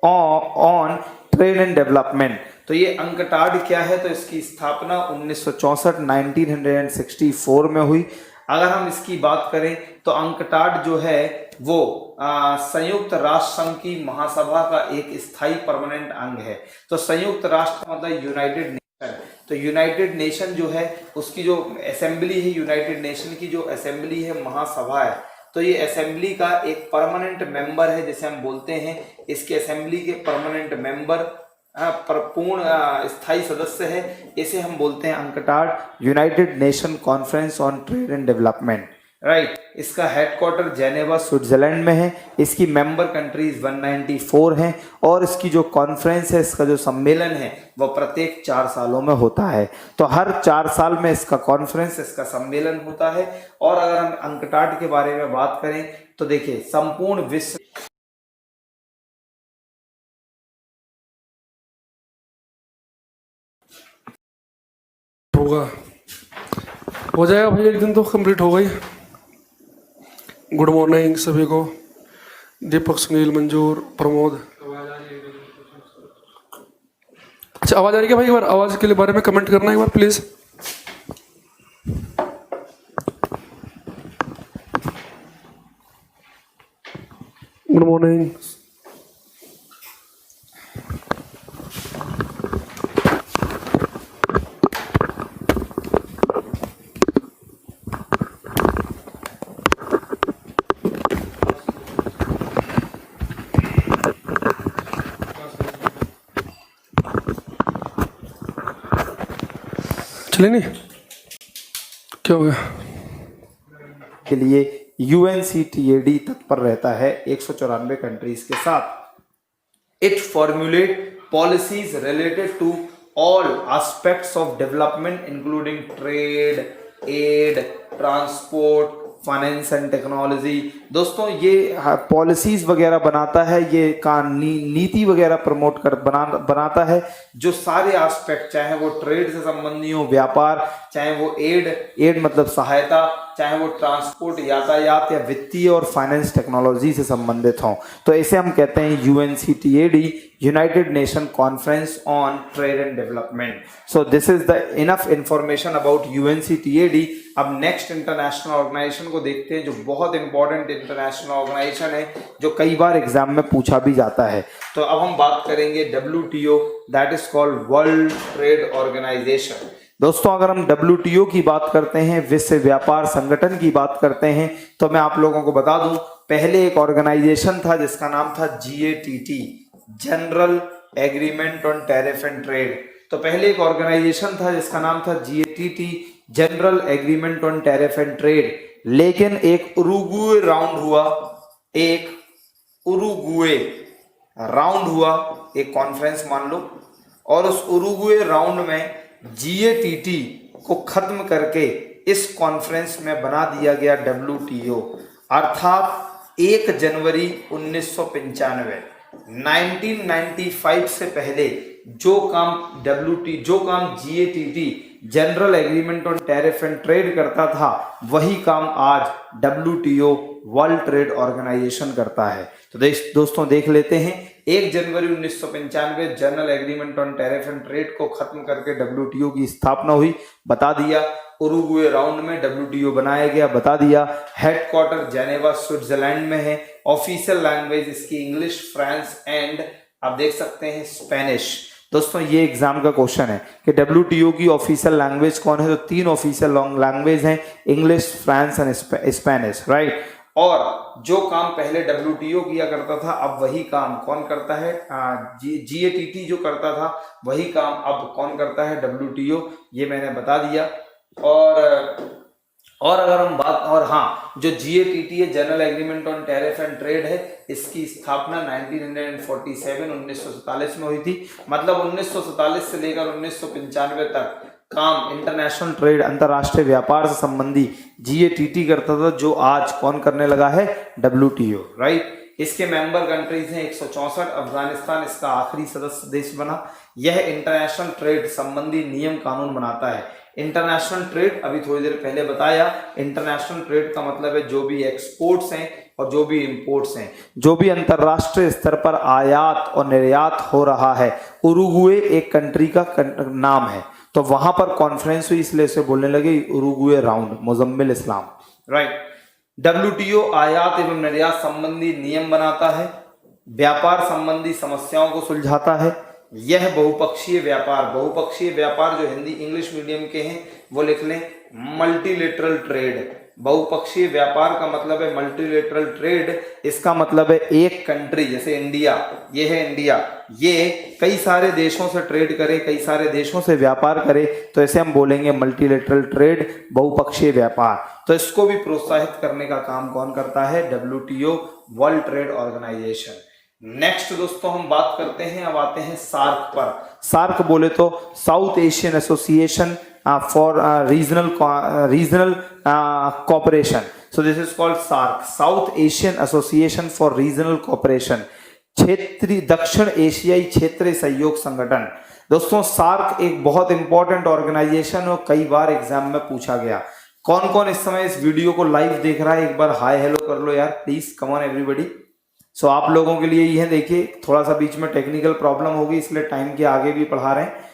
on Trade and Development, तो ये अंकटाड क्या है, तो इसकी स्थापना 1964 में हुई। अगर हम इसकी बात करें तो अंकटाड जो है वो संयुक्त राष्ट्र संघ की महासभा का एक स्थायी परमानेंट अंग है। तो संयुक्त राष्ट्र मतलब यूनाइटेड नेशन, तो यूनाइटेड नेशन जो है उसकी जो असेंबली है, यूनाइटेड नेशन की जो असेंबली है, महासभा है, तो ये असेंबली का एक परमानेंट मेंबर है जिसे हम बोलते हैं, इसके असेंबली के परमानेंट मेंबर पूर्ण स्थायी सदस्य है, इसे हम बोलते हैं UNCTAD, United Nation Conference on Trade and development, right. इसका हेडक्वार्टर जेनेवा स्विट्जरलैंड में है। इसकी मेंबर कंट्रीज 194 हैं और इसकी जो कॉन्फ्रेंस है, इसका जो सम्मेलन है वह प्रत्येक 4 सालों में होता है। तो हर 4 साल में इसका कॉन्फ्रेंस, इसका सम्मेलन होता है। और अगर हम अंकटाड के बारे में बात करें तो देखिए संपूर्ण विश्व होगा, हो जाएगा भाई, एक दिन तो कंप्लीट हो गई। गुड मॉर्निंग सभी को, दीपक, सुनील, मंजूर, प्रमोद। अच्छा आवाज़ आ रही है भाई? एक बार आवाज़ के लिए बारे में कमेंट करना एक बार प्लीज़। Good morning. चले नहीं, क्या हो गया? के लिए यूएनसीटीएडी तत्पर रहता है 194 कंट्रीज के साथ। It formulate policies related to all aspects of development including trade, aid, transport, finance and technology. दोस्तों ये पॉलिसीज वगैरह बनाता है, ये नीति वगैरह प्रमोट कर बनाता है, जो सारे एस्पेक्ट, चाहे वो ट्रेड से संबंधी हो, व्यापार, चाहे वो एड मतलब सहायता, चाहे वो ट्रांसपोर्ट, यातायात, या वित्तीय और फाइनेंस टेक्नोलॉजी से संबंधित हों, तो इसे हम कहते हैं UNCTAD, United Nation Conference on Trade and Development. So this is the enough information about UNCTAD. अब नेक्स्ट इंटरनेशनल ऑर्गेनाइजेशन को देखते हैं, जो बहुत इंपॉर्टेंट इंटरनेशनल ऑर्गेनाइजेशन है, जो कई बार एग्जाम में पूछा भी जाता है। तो अब हम बात करेंगे WTO, that is called World Trade Organization. दोस्तों अगर हम WTO की बात करते हैं, विश्व व्यापार संगठन की बात करते हैं, तो मैं आप लोगों को बता दूं, पहले एक ऑर्गेनाइजेशन था जिसका नाम था GATT, general agreement on tariff and trade. तो पहले एक ऑर्गेनाइजेशन था जिसका नाम था GATT, general agreement on tariff and trade. लेकिन एक उरुग्वे राउंड हुआ, एक कॉन्फ्रेंस मान लो, और उस उरुग्वे राउंड में GATT को खत्म करके इस कॉन्फ्रेंस में बना दिया गया WTO, अर्थात 1 जनवरी 1995। 1995 से पहले जो काम GATT, general agreement on tariff and trade करता था, वही काम आज WTO, वर्ल्ड ट्रेड ऑर्गेनाइजेशन करता है। तो दोस्तों देख लेते हैं, 1 जनवरी 1995 general agreement on tariff and trade को खत्म करके WTO की स्थापना हुई, बता दिया। उरुग्वे राउंड में WTO बनाया गया, बता दिया। हेडक्वार्टर जेनेवा स्विट्जरलैंड में है। ऑफिशियल लैंग्वेज इसकी इंग्लिश, फ्रेंच एंड आप देख सकते हैं स्पेनिश। दोस्तों ये एग्जाम का क्वेश्चन है कि WTO की ऑफिशियल लैंग्वेज कौन है, तो 3 ऑफिशियल लैंग्वेज हैं, English, France and Spanish, right. और जो काम पहले WTO किया करता था, अब वही काम कौन करता है, GATT जो करता था वही काम अब कौन करता है, WTO। ये मैंने बता दिया। और अगर हम बात, और हाँ, जो GATT है, general agreement on tariff and trade है, इसकी स्थापना 1947 में हुई थी। मतलब 1947 से लेकर 1995 तक काम इंटरनेशनल ट्रेड, अंतरराष्ट्रीय व्यापार से संबंधी GATT करता था, जो आज कौन करने लगा है, WTO, राइट। इसके मेंबर कंट्रीज हैं 164। अफगानिस्तान इसका आखिरी सदस्य देश बना। यह इंटरनेशनल ट्रेड संबंधी नियम कानून बनाता है। इंटरनेशनल ट्रेड अभी थोड़ी देर पहले बताया, इंटरनेशनल ट्रेड का मतलब है जो भी एक्सपोर्ट्स हैं और जो भी इंपोर्ट्स हैं, जो भी अंतरराष्ट्रीय स्तर पर आयात और निर्यात हो रहा है। उरुग्वे एक कंट्री का नाम है, तो वहां पर कॉन्फ्रेंस हुई, इसलिए इसे बोलने लगे उरुग्वे राउंड, मुजम्मिल इस्लाम, राइट। WTO आयात एवं निर्यात संबंधी नियम बनाता है, व्यापार संबंधी समस्याओं को सुलझाता है। यह बहुपक्षीय व्यापार जो हिंदी इंग्लिश मीडियम के हैं वो लिख लें, मल्टीलेटरल ट्रेड। बहुपक्षीय व्यापार का मतलब है मल्टीलेटरल ट्रेड। इसका मतलब है एक कंट्री, जैसे इंडिया, ये है इंडिया, ये कई सारे देशों से ट्रेड करे, कई सारे देशों से व्यापार करे, तो ऐसे हम बोलेंगे मल्टीलेटरल ट्रेड, बहुपक्षीय व्यापार। तो इसको भी प्रोत्साहित करने का काम कौन करता है, WTO, World Trade Organization. Next दोस्तों हम बात करते हैं, अब आते हैं सार्क पर। सार्क बोले तो South Asian Association for Regional Cooperation. So this is called SAARC, South Asian Association for Regional Cooperation, क्षेत्रीय दक्षिण एशियाई क्षेत्रीय सहयोग संगठन। दोस्तों सार्क एक बहुत इंपॉर्टेंट ऑर्गेनाइजेशन और कई बार एग्जाम में पूछा गया। कौन कौन इस समय इस वीडियो को लाइव देख रहा है, एक बार हाय हेलो कर लो यार प्लीज, कम ऑन एवरीबॉडी। सो आप लोगों के लिए ये देखिए, थोड़ा सा बीच में टेक्निकल प्रॉब्लम होगी, इसलिए टाइम के आगे भी पढ़ा रहे हैं।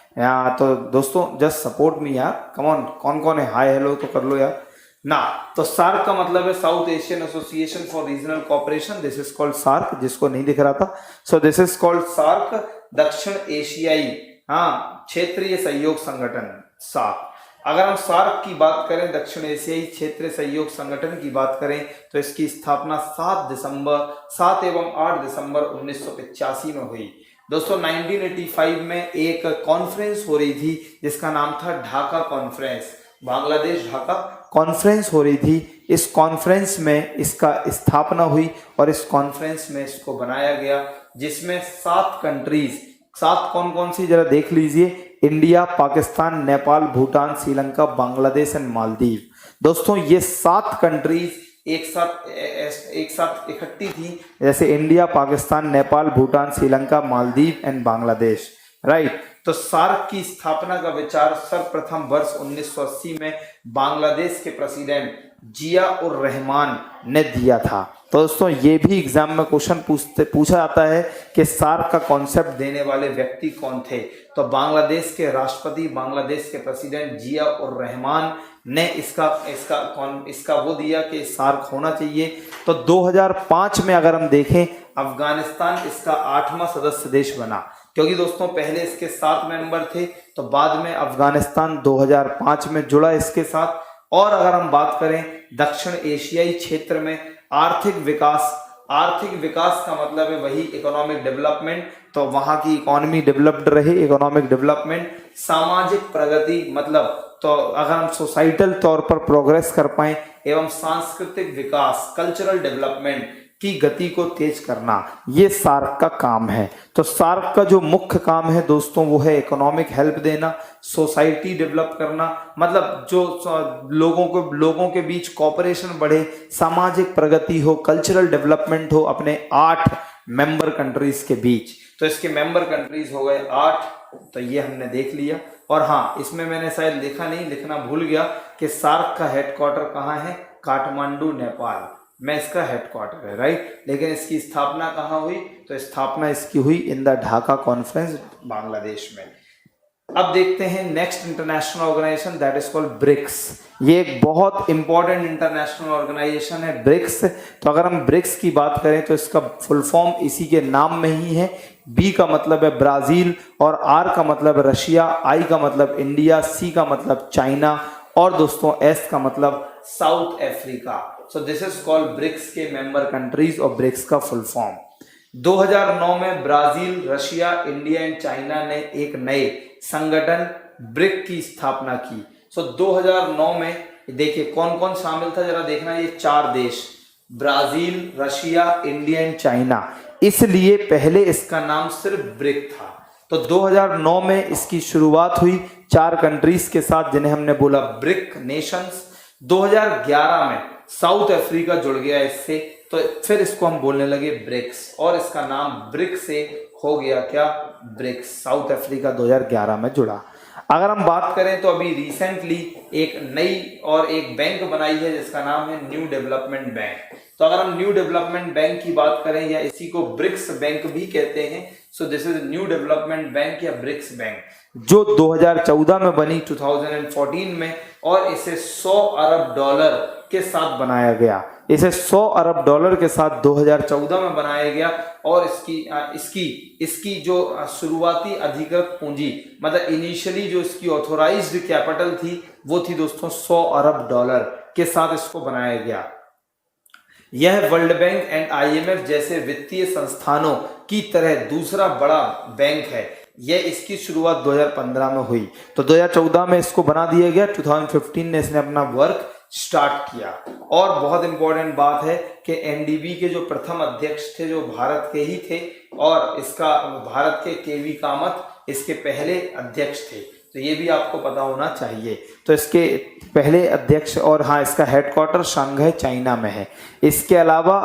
तो दोस्तों जस्ट सपोर्ट मी यार, कम ऑन, कौन कौन है हाय हेलो तो कर लो यार ना। तो सार्क का मतलब है South Asian Association for Regional Cooperation, this is called SAARC, जिसको नहीं दिख रहा था। So this is called SAARC, दक्षिण एशियाई क्षेत्रीय सहयोग संगठन, सार्क। अगर हम सार्क की बात करें, दक्षिण एशियाई क्षेत्रीय सहयोग संगठन की बात करें, तो इसकी स्थापना 7 एवं 8 दिसंबर 1985 में हुई। दोस्तों 1985 में एक कॉन्फ्रेंस हो रही थी जिसका नाम था ढाका कॉन्फ्रेंस, बांग्लादेश ढाका कॉन्फ्रेंस हो रही थी। इस कॉन्फ्रेंस में इसका स्थापना हुई और इस कॉन्फ्रेंस में इसको बनाया गया, जिसमें 7 कंट्रीज, 7 कौन कौन सी जरा देख लीजिए, इंडिया, पाकिस्तान, नेपाल, भूटान, श्रीलंका, बांग्लादेश एंड मालदीव। दोस्तों ये 7 कंट्रीज एक साथ इकट्ठी थी, जैसे India, Pakistan, Nepal, Bhutan, Sri Lanka, Maldives and Bangladesh, right. तो सार्क की स्थापना का विचार सर्वप्रथम वर्ष 1980 में बांग्लादेश के प्रेसिडेंट जिया उर रहमान ने दिया था। तो दोस्तों ये भी एग्जाम में क्वेश्चन पूछा जाता है कि सार्क का कॉन्सेप्ट देने वाले व्यक्ति कौन थे, तो बांग्लादेश के राष्ट्रपति, बांग्लादेश के प्रेसिडेंट जिया उर रहमान ने इसका वो दिया कि सार्क होना चाहिए। तो 2005 में अगर हम देखें, अफगानिस्तान इसका 8वां सदस्य देश बना, क्योंकि दोस्तों पहले इसके 7 मेंबर थे, तो बाद में अफगानिस्तान 2005 में जुड़ा इसके साथ। और अगर हम बात करें दक्षिण एशियाई क्षेत्र में आर्थिक विकास का मतलब है वही इकोनॉमिक डेवलपमेंट, तो वहां की इकोनॉमी डेवलप्ड रहे, इकोनॉमिक डेवलपमेंट, सामाजिक प्रगति, मतलब तो अगर हम सोसाइटल तौर पर प्रोग्रेस कर पाए, एवं सांस्कृतिक विकास, कल्चरल डेवलपमेंट की गति को तेज करना, ये सार्क का काम है। तो सार्क का जो मुख्य काम है दोस्तों वो है इकोनॉमिक हेल्प देना, सोसाइटी डेवलप करना, मतलब जो लोगों के बीच कोऑपरेशन बढ़े, सामाजिक प्रगति हो, कल्चरल डेवलपमेंट हो अपने 8 मेंबर कंट्रीज के बीच। तो इसके मेंबर कंट्रीज हो गए 8, तो ये हमने देख लिया। और हाँ, इसमें मैंने शायद लिखना भूल गया कि सार्क का हेडक्वार्टर कहाँ है, काठमांडू, नेपाल में इसका हेडक्वार्टर है, राइट। लेकिन इसकी स्थापना कहाँ हुई, तो स्थापना इसकी हुई in the Dhaka conference, Bangladesh में। अब देखते हैं next international organization that is called BRICS. ये एक बहुत इंपॉर्टेंट इंटरनेशनल ऑर्गेनाइजेशन है ब्रिक्स। तो अगर हम ब्रिक्स की बात करें तो इसका फुल फॉर्म इसी के नाम में ही है। बी का मतलब है ब्राजील और आर का मतलब रशिया, आई का मतलब इंडिया, सी का मतलब चाइना और दोस्तों एस का मतलब South Africa. So this is called BRICS के मेंबर कंट्रीज और ब्रिक्स का फुल फॉर्म। 2009 में Brazil, Russia, India and China ने एक नए संगठन ब्रिक की स्थापना की। सो 2009 में देखिए कौन कौन शामिल था, जरा देखना, ये 4 देश Brazil, Russia, India and China, इसलिए पहले इसका नाम सिर्फ ब्रिक था। तो 2009 में इसकी शुरुआत हुई 4 कंट्रीज के साथ जिन्हें हमने बोला ब्रिक नेशंस। 2011 में साउथ अफ्रीका जुड़ गया इससे, तो फिर इसको हम बोलने लगे ब्रिक्स और इसका नाम ब्रिक से हो गया क्या, ब्रिक्स। साउथ अफ्रीका 2011 में जुड़ा। अगर हम बात करें तो अभी रिसेंटली एक नई और एक बैंक बनाई है जिसका नाम है न्यू डेवलपमेंट बैंक। तो अगर हम न्यू डेवलपमेंट बैंक की बात करें या इसी को ब्रिक्स बैंक भी कहते हैं, सो this is new development bank या ब्रिक्स बैंक, जो 2014 में बनी 2014 में, और इसे $100 अरब के साथ बनाया गया। इसे $100 अरब के साथ 2014 में बनाया गया और इसकी जो शुरुआती अधिकृत पूंजी मतलब इनिशियली जो इसकी ऑथोराइज्ड कैपिटल थी वो थी दोस्तों $100 के साथ इसको बनाया गया। यह वर्ल्ड बैंक एंड IMF जैसे वित्तीय संस्थानों की तरह दूसरा बड़ा बैंक है। यह इसकी शुरुआत 2015 में हुई, तो 2014 में इसको बना दिया गया, 2015 में इसने अपना वर्क स्टार्ट किया। और बहुत इंपॉर्टेंट बात है कि NDB के जो प्रथम अध्यक्ष थे जो भारत के ही थे और इसका भारत के KV कामत इसके पहले अध्यक्ष थे, तो ये भी आपको पता होना चाहिए। तो इसके पहले अध्यक्ष, और हाँ इसका हेडक्वार्टर शंघाई चाइना में है। इसके अलावा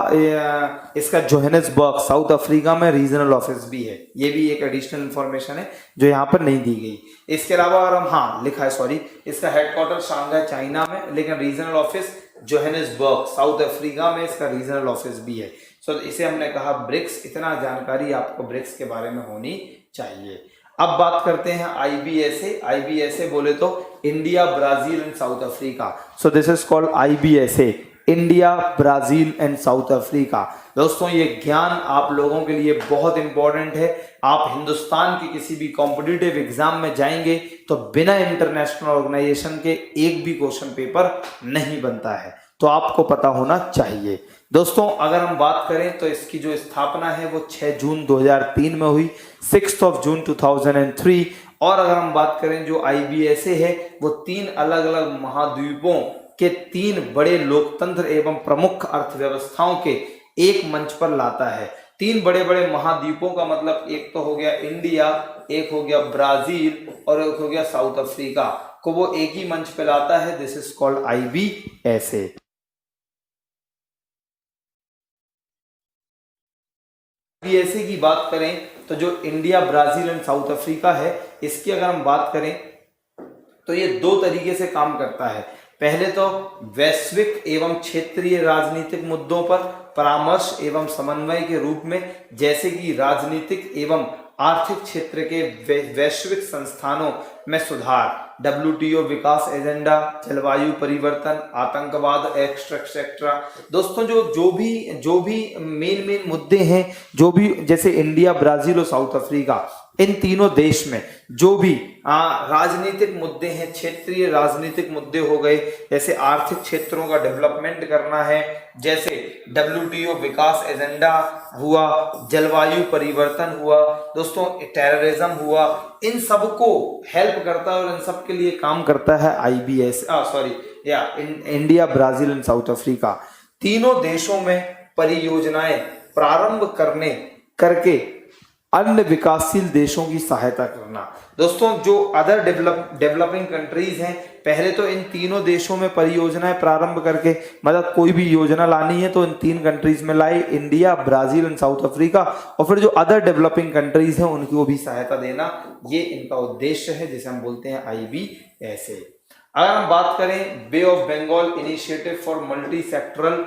इसका जोहानिसबर्ग साउथ अफ्रीका में रीजनल ऑफिस भी है। ये भी एक एडिशनल इंफॉर्मेशन है जो यहाँ पर नहीं दी गई। इसके अलावा अगर हम हाँ लिखा है सॉरी, इसका हेडक्वार्टर शंघाई चाइना में, लेकिन regional office Johannesburg south Africa में इसका रीजनल ऑफिस भी है। सो इसे हमने कहा ब्रिक्स। इतना जानकारी आपको ब्रिक्स के बारे में होनी चाहिए। अब बात करते हैं IBSA। IBSA बोले तो India, Brazil and South Africa. So this is called IBSA, India, Brazil and South Africa. दोस्तों ये ज्ञान आप लोगों के लिए बहुत इंपॉर्टेंट है। आप हिंदुस्तान के किसी भी कॉम्पिटिटिव एग्जाम में जाएंगे तो बिना इंटरनेशनल ऑर्गेनाइजेशन के एक भी क्वेश्चन पेपर नहीं बनता है, तो आपको पता होना चाहिए। दोस्तों अगर हम बात करें तो इसकी जो स्थापना है वो 6 जून 2003 में हुई, 6 जून 2003। और अगर हम बात करें जो IBSA है वो 3 अलग अलग महाद्वीपों के 3 बड़े लोकतंत्र एवं प्रमुख अर्थव्यवस्थाओं के एक मंच पर लाता है। 3 बड़े बड़े महाद्वीपों का मतलब एक तो हो गया इंडिया, एक हो गया ब्राजील और एक हो गया साउथ अफ्रीका, को वो एक ही मंच पे लाता है। This is called IBSA। IBSA की बात करें तो जो India, Brazil and South Africa है, इसकी अगर हम बात करें तो ये 2 तरीके से काम करता है। पहले तो वैश्विक एवं क्षेत्रीय राजनीतिक मुद्दों पर परामर्श एवं समन्वय के रूप में, जैसे कि राजनीतिक एवं आर्थिक क्षेत्र के वैश्विक संस्थानों में सुधार, WTO विकास एजेंडा, जलवायु परिवर्तन, आतंकवाद, एक्स्ट्रा। दोस्तों जो भी मेन मुद्दे हैं, जो भी जैसे इंडिया, ब्राजील और साउथ अफ्रीका, इन तीनों देश में जो भी राजनीतिक मुद्दे हैं, क्षेत्रीय राजनीतिक मुद्दे हो गए, जैसे आर्थिक क्षेत्रों का डेवलपमेंट करना है, जैसे WTO विकास एजेंडा हुआ, जलवायु परिवर्तन हुआ, दोस्तों टेररिज्म हुआ, इन सब को हेल्प करता है और इन सब के लिए काम करता है India, Brazil and South Africa. तीनों देशों में परियोजनाएं प्रारंभ करके अन्य विकासशील देशों की सहायता करना। दोस्तों जो अदर डेवलपिंग कंट्रीज हैं, पहले तो इन तीनों देशों में परियोजनाएं प्रारंभ करके, मतलब कोई भी योजना लानी है तो इन 3 कंट्रीज में लाई, India, Brazil and South Africa, और फिर जो अदर डेवलपिंग कंट्रीज हैं उनको भी सहायता देना, ये इनका उद्देश्य है जिसे हम बोलते हैं IBSA। अगर हम बात करें Bay of Bengal Initiative for Multi Sectoral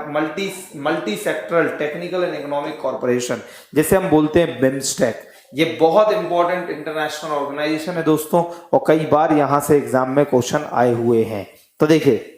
Multi Sectoral Technical and Economic Corporation, जैसे हम बोलते हैं बिम्स्टेक, ये बहुत इंपॉर्टेंट इंटरनेशनल ऑर्गेनाइजेशन है दोस्तों, और कई बार यहाँ से एग्जाम में क्वेश्चन आए हुए हैं। तो देखिए,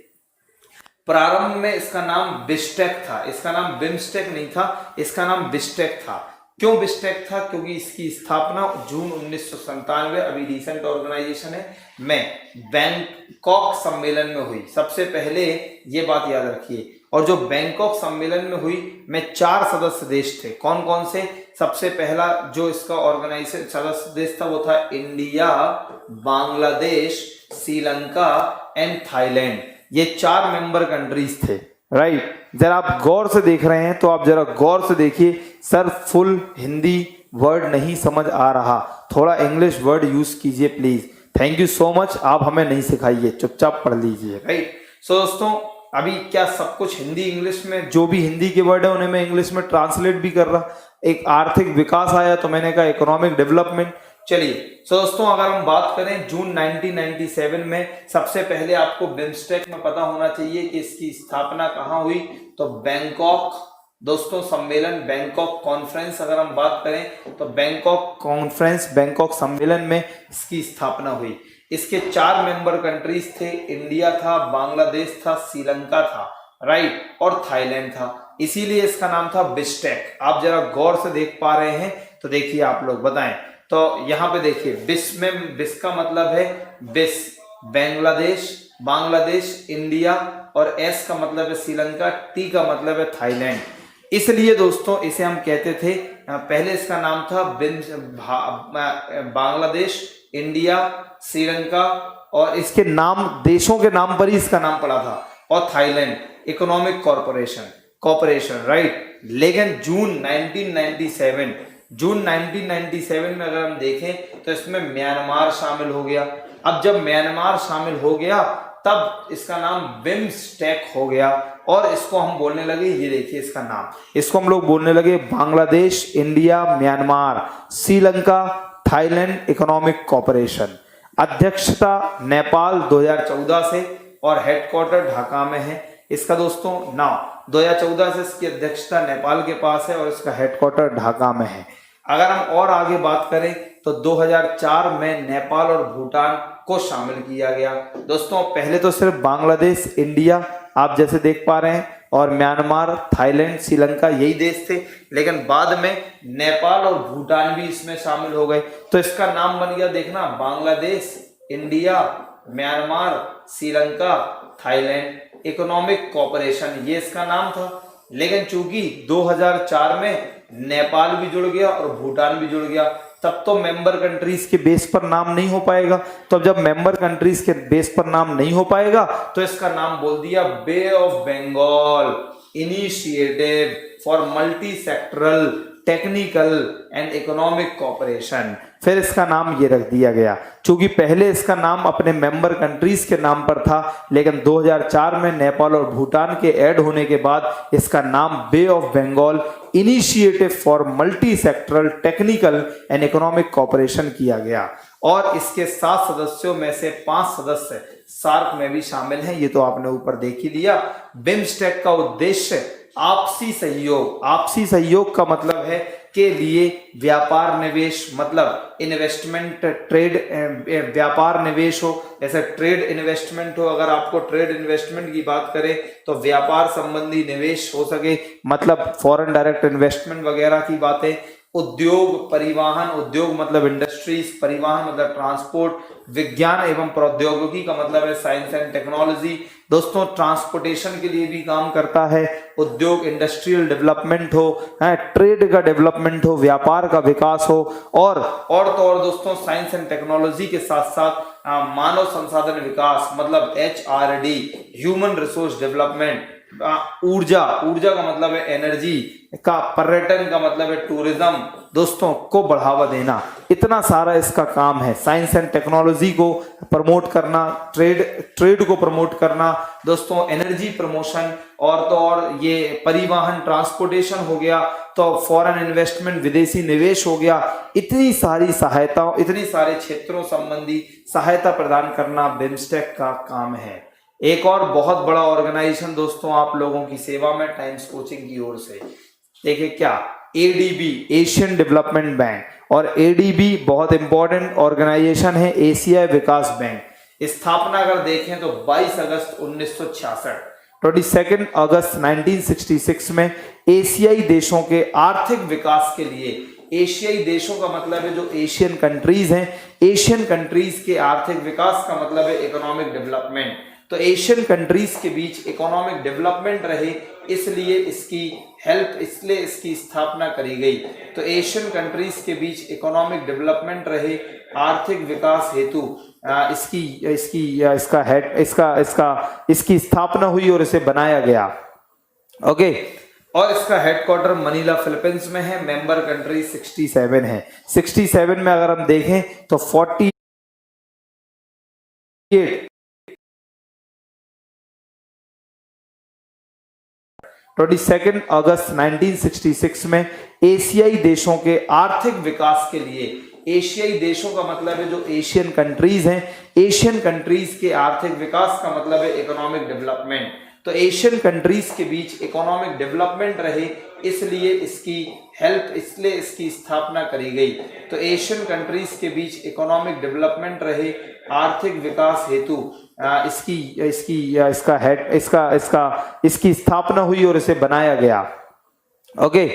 प्रारंभ में इसका नाम बिस्टेक था, इसका नाम बिम्स्टेक नहीं था, इसका नाम बिस्टेक था। क्यों बिस्टेक था? क्योंकि इसकी स्थापना जून 1997, अभी रिसेंट ऑर्गेनाइजेशन है, में बैंकॉक सम्मेलन में हुई। सबसे पहले ये बात याद रखिए। और जो बैंकॉक सम्मेलन में हुई में 4 सदस्य देश थे। कौन कौन से? सबसे पहला जो इसका ऑर्गेनाइजेशन सदस्य देश था वो था India, Bangladesh, Sri Lanka and Thailand. ये 4 मेंबर कंट्रीज थे, राइट। जरा आप गौर से देख रहे हैं तो आप जरा गौर से देखिए। सर फुल हिंदी वर्ड नहीं समझ आ रहा, थोड़ा इंग्लिश वर्ड यूज कीजिए please. Thank you so much, आप हमें नहीं सिखाइए, चुपचाप पढ़ लीजिए, राइट। सो दोस्तों, अभी क्या सब कुछ हिंदी इंग्लिश में, जो भी हिंदी के वर्ड है उन्हें मैं इंग्लिश में ट्रांसलेट भी कर रहा। एक आर्थिक विकास आया तो मैंने कहा इकोनॉमिक डेवलपमेंट। चलिए, सो दोस्तों, अगर हम बात करें जून 1997 में, सबसे पहले आपको बिम्स्टेक में पता होना चाहिए कि इसकी स्थापना कहाँ हुई। तो बैंकॉक दोस्तों सम्मेलन, बैंकॉक कॉन्फ्रेंस, अगर हम बात करें तो बैंकॉक कॉन्फ्रेंस, बैंकॉक सम्मेलन में इसकी स्थापना हुई। इसके 4 मेंबर कंट्रीज थे, इंडिया था, बांग्लादेश था, श्रीलंका था, राइट, और थाईलैंड था। इसीलिए इसका नाम था बिस्टेक। आप जरा गौर से देख पा रहे हैं तो देखिए, आप लोग बताएं। तो यहाँ पे देखिए, बिस में, बिस का मतलब है बिस बांग्लादेश, इंडिया, और एस का मतलब है श्रीलंका, टी का मतलब है थाईलैंड। इसलिए दोस्तों इसे हम कहते थे, पहले इसका नाम था बांग्लादेश, इंडिया, श्रीलंका, और इसके नाम, देशों के नाम पर ही इसका नाम पड़ा था, और थाईलैंड इकोनॉमिक कॉर्पोरेशन, राइट। लेकिन जून 1997 में अगर हम देखें तो इसमें म्यांमार शामिल हो गया। अब जब म्यांमार शामिल हो गया तब इसका नाम बिम्स्टेक हो गया, और इसको हम बोलने लगे, ये देखिए इसका नाम, इसको हम लोग बोलने लगे Bangladesh, India, Myanmar, Sri Lanka, Thailand economic corporation. अध्यक्षता नेपाल 2014 से, और हेडक्वार्टर ढाका में है इसका दोस्तों। 2014 से इसकी अध्यक्षता नेपाल के पास है और इसका हेडक्वार्टर ढाका में है। अगर हम और आगे बात करें तो 2004 में नेपाल और भूटान को शामिल किया गया। दोस्तों पहले तो सिर्फ बांग्लादेश, इंडिया आप जैसे देख पा रहे हैं, और म्यांमार, थाईलैंड, श्रीलंका यही देश थे, लेकिन बाद में नेपाल और भूटान भी इसमें शामिल हो गए। तो इसका नाम बन गया, देखना, Bangladesh, India, Myanmar, Sri Lanka, Thailand economic corporation, ये इसका नाम था। लेकिन चूंकि 2004 में नेपाल भी जुड़ गया और भूटान भी जुड़ गया, तब तो मेंबर कंट्रीज के बेस पर नाम नहीं हो पाएगा। तो जब मेंबर कंट्रीज के बेस पर नाम नहीं हो पाएगा तो इसका नाम बोल दिया Bay of Bengal Initiative for Multi Sectoral Technical and Economic Corporation. फिर इसका नाम ये रख दिया गया, क्योंकि पहले इसका नाम अपने मेंबर कंट्रीज के नाम पर था, लेकिन 2004 में नेपाल और भूटान के ऐड होने के बाद इसका नाम Bay of Bengal Initiative for Multi Sectoral Technical and Economic Corporation किया गया। और इसके 7 सदस्यों में से 5 सदस्य सार्क में भी शामिल हैं, ये तो आपने ऊपर देख ही लिया। बिम्स्टेक का उद्देश्य आपसी सहयोग का मतलब है के लिए व्यापार निवेश, मतलब इन्वेस्टमेंट, ट्रेड, व्यापार निवेश हो, जैसे ट्रेड इन्वेस्टमेंट हो। अगर आपको ट्रेड इन्वेस्टमेंट की बात करें तो व्यापार संबंधी निवेश हो सके, मतलब फॉरेन डायरेक्ट इन्वेस्टमेंट वगैरह की बातें। उद्योग, परिवहन, उद्योग मतलब इंडस्ट्रीज, परिवहन मतलब ट्रांसपोर्ट, विज्ञान एवं प्रौद्योगिकी का मतलब है साइंस एंड टेक्नोलॉजी। दोस्तों ट्रांसपोर्टेशन के लिए भी काम करता है। उद्योग, इंडस्ट्रियल डेवलपमेंट हो, ट्रेड का डेवलपमेंट हो, व्यापार का विकास हो, और तो और दोस्तों साइंस एंड टेक्नोलॉजी के साथ साथ मानव संसाधन विकास मतलब HRD, ह्यूमन रिसोर्स डेवलपमेंट, ऊर्जा का मतलब है एनर्जी का, पर्यटन का मतलब है टूरिज्म, दोस्तों को बढ़ावा देना। इतना सारा इसका काम है। साइंस एंड टेक्नोलॉजी को प्रमोट करना, ट्रेड को प्रमोट करना, दोस्तों एनर्जी प्रमोशन, और तो और ये परिवहन, ट्रांसपोर्टेशन हो गया, तो फॉरेन इन्वेस्टमेंट, विदेशी निवेश हो गया। इतनी सारी सहायता, इतनी सारे क्षेत्रों संबंधी सहायता प्रदान करना बिम्स्टेक का काम है। एक और बहुत बड़ा ऑर्गेनाइजेशन दोस्तों आप लोगों की सेवा में टाइम्स कोचिंग की ओर से, देखिए क्या एडीबी, एशियन डेवलपमेंट बैंक, और एडीबी बहुत इंपॉर्टेंट ऑर्गेनाइजेशन है, एशियाई विकास बैंक। स्थापना अगर देखें तो 22 अगस्त 1966, 22 अगस्त 1966 में एशियाई देशों के आर्थिक विकास के लिए, एशियाई देशों का मतलब है जो एशियन कंट्रीज हैं, एशियन कंट्रीज के आर्थिक विकास का मतलब है इकोनॉमिक डेवलपमेंट। तो एशियन कंट्रीज के बीच इकोनॉमिक डेवलपमेंट रहे, इसलिए इसकी स्थापना करी गई। तो एशियन कंट्रीज के बीच इकोनॉमिक डेवलपमेंट रहे, आर्थिक विकास हेतु इसकी स्थापना हुई और इसे बनाया गया। ओके, और इसका हेडक्वार्टर मनीला फिलीपींस में है। मेंबर कंट्री 67 है। 67 में अगर हम देखें तो 48 22 अगस्त 1966 में एशियाई देशों के आर्थिक विकास के लिए, एशियाई देशों का मतलब है जो एशियन कंट्रीज हैं, एशियन कंट्रीज के आर्थिक विकास का मतलब है इकोनॉमिक डेवलपमेंट। तो एशियन कंट्रीज के बीच इकोनॉमिक डेवलपमेंट रहे, इसलिए इसकी स्थापना करी गई। तो एशियन कंट्रीज के बीच इकोनॉमिक डेवलपमेंट रहे, आर्थिक विकास हेतु इसकी स्थापना हुई और इसे बनाया गया। ओके,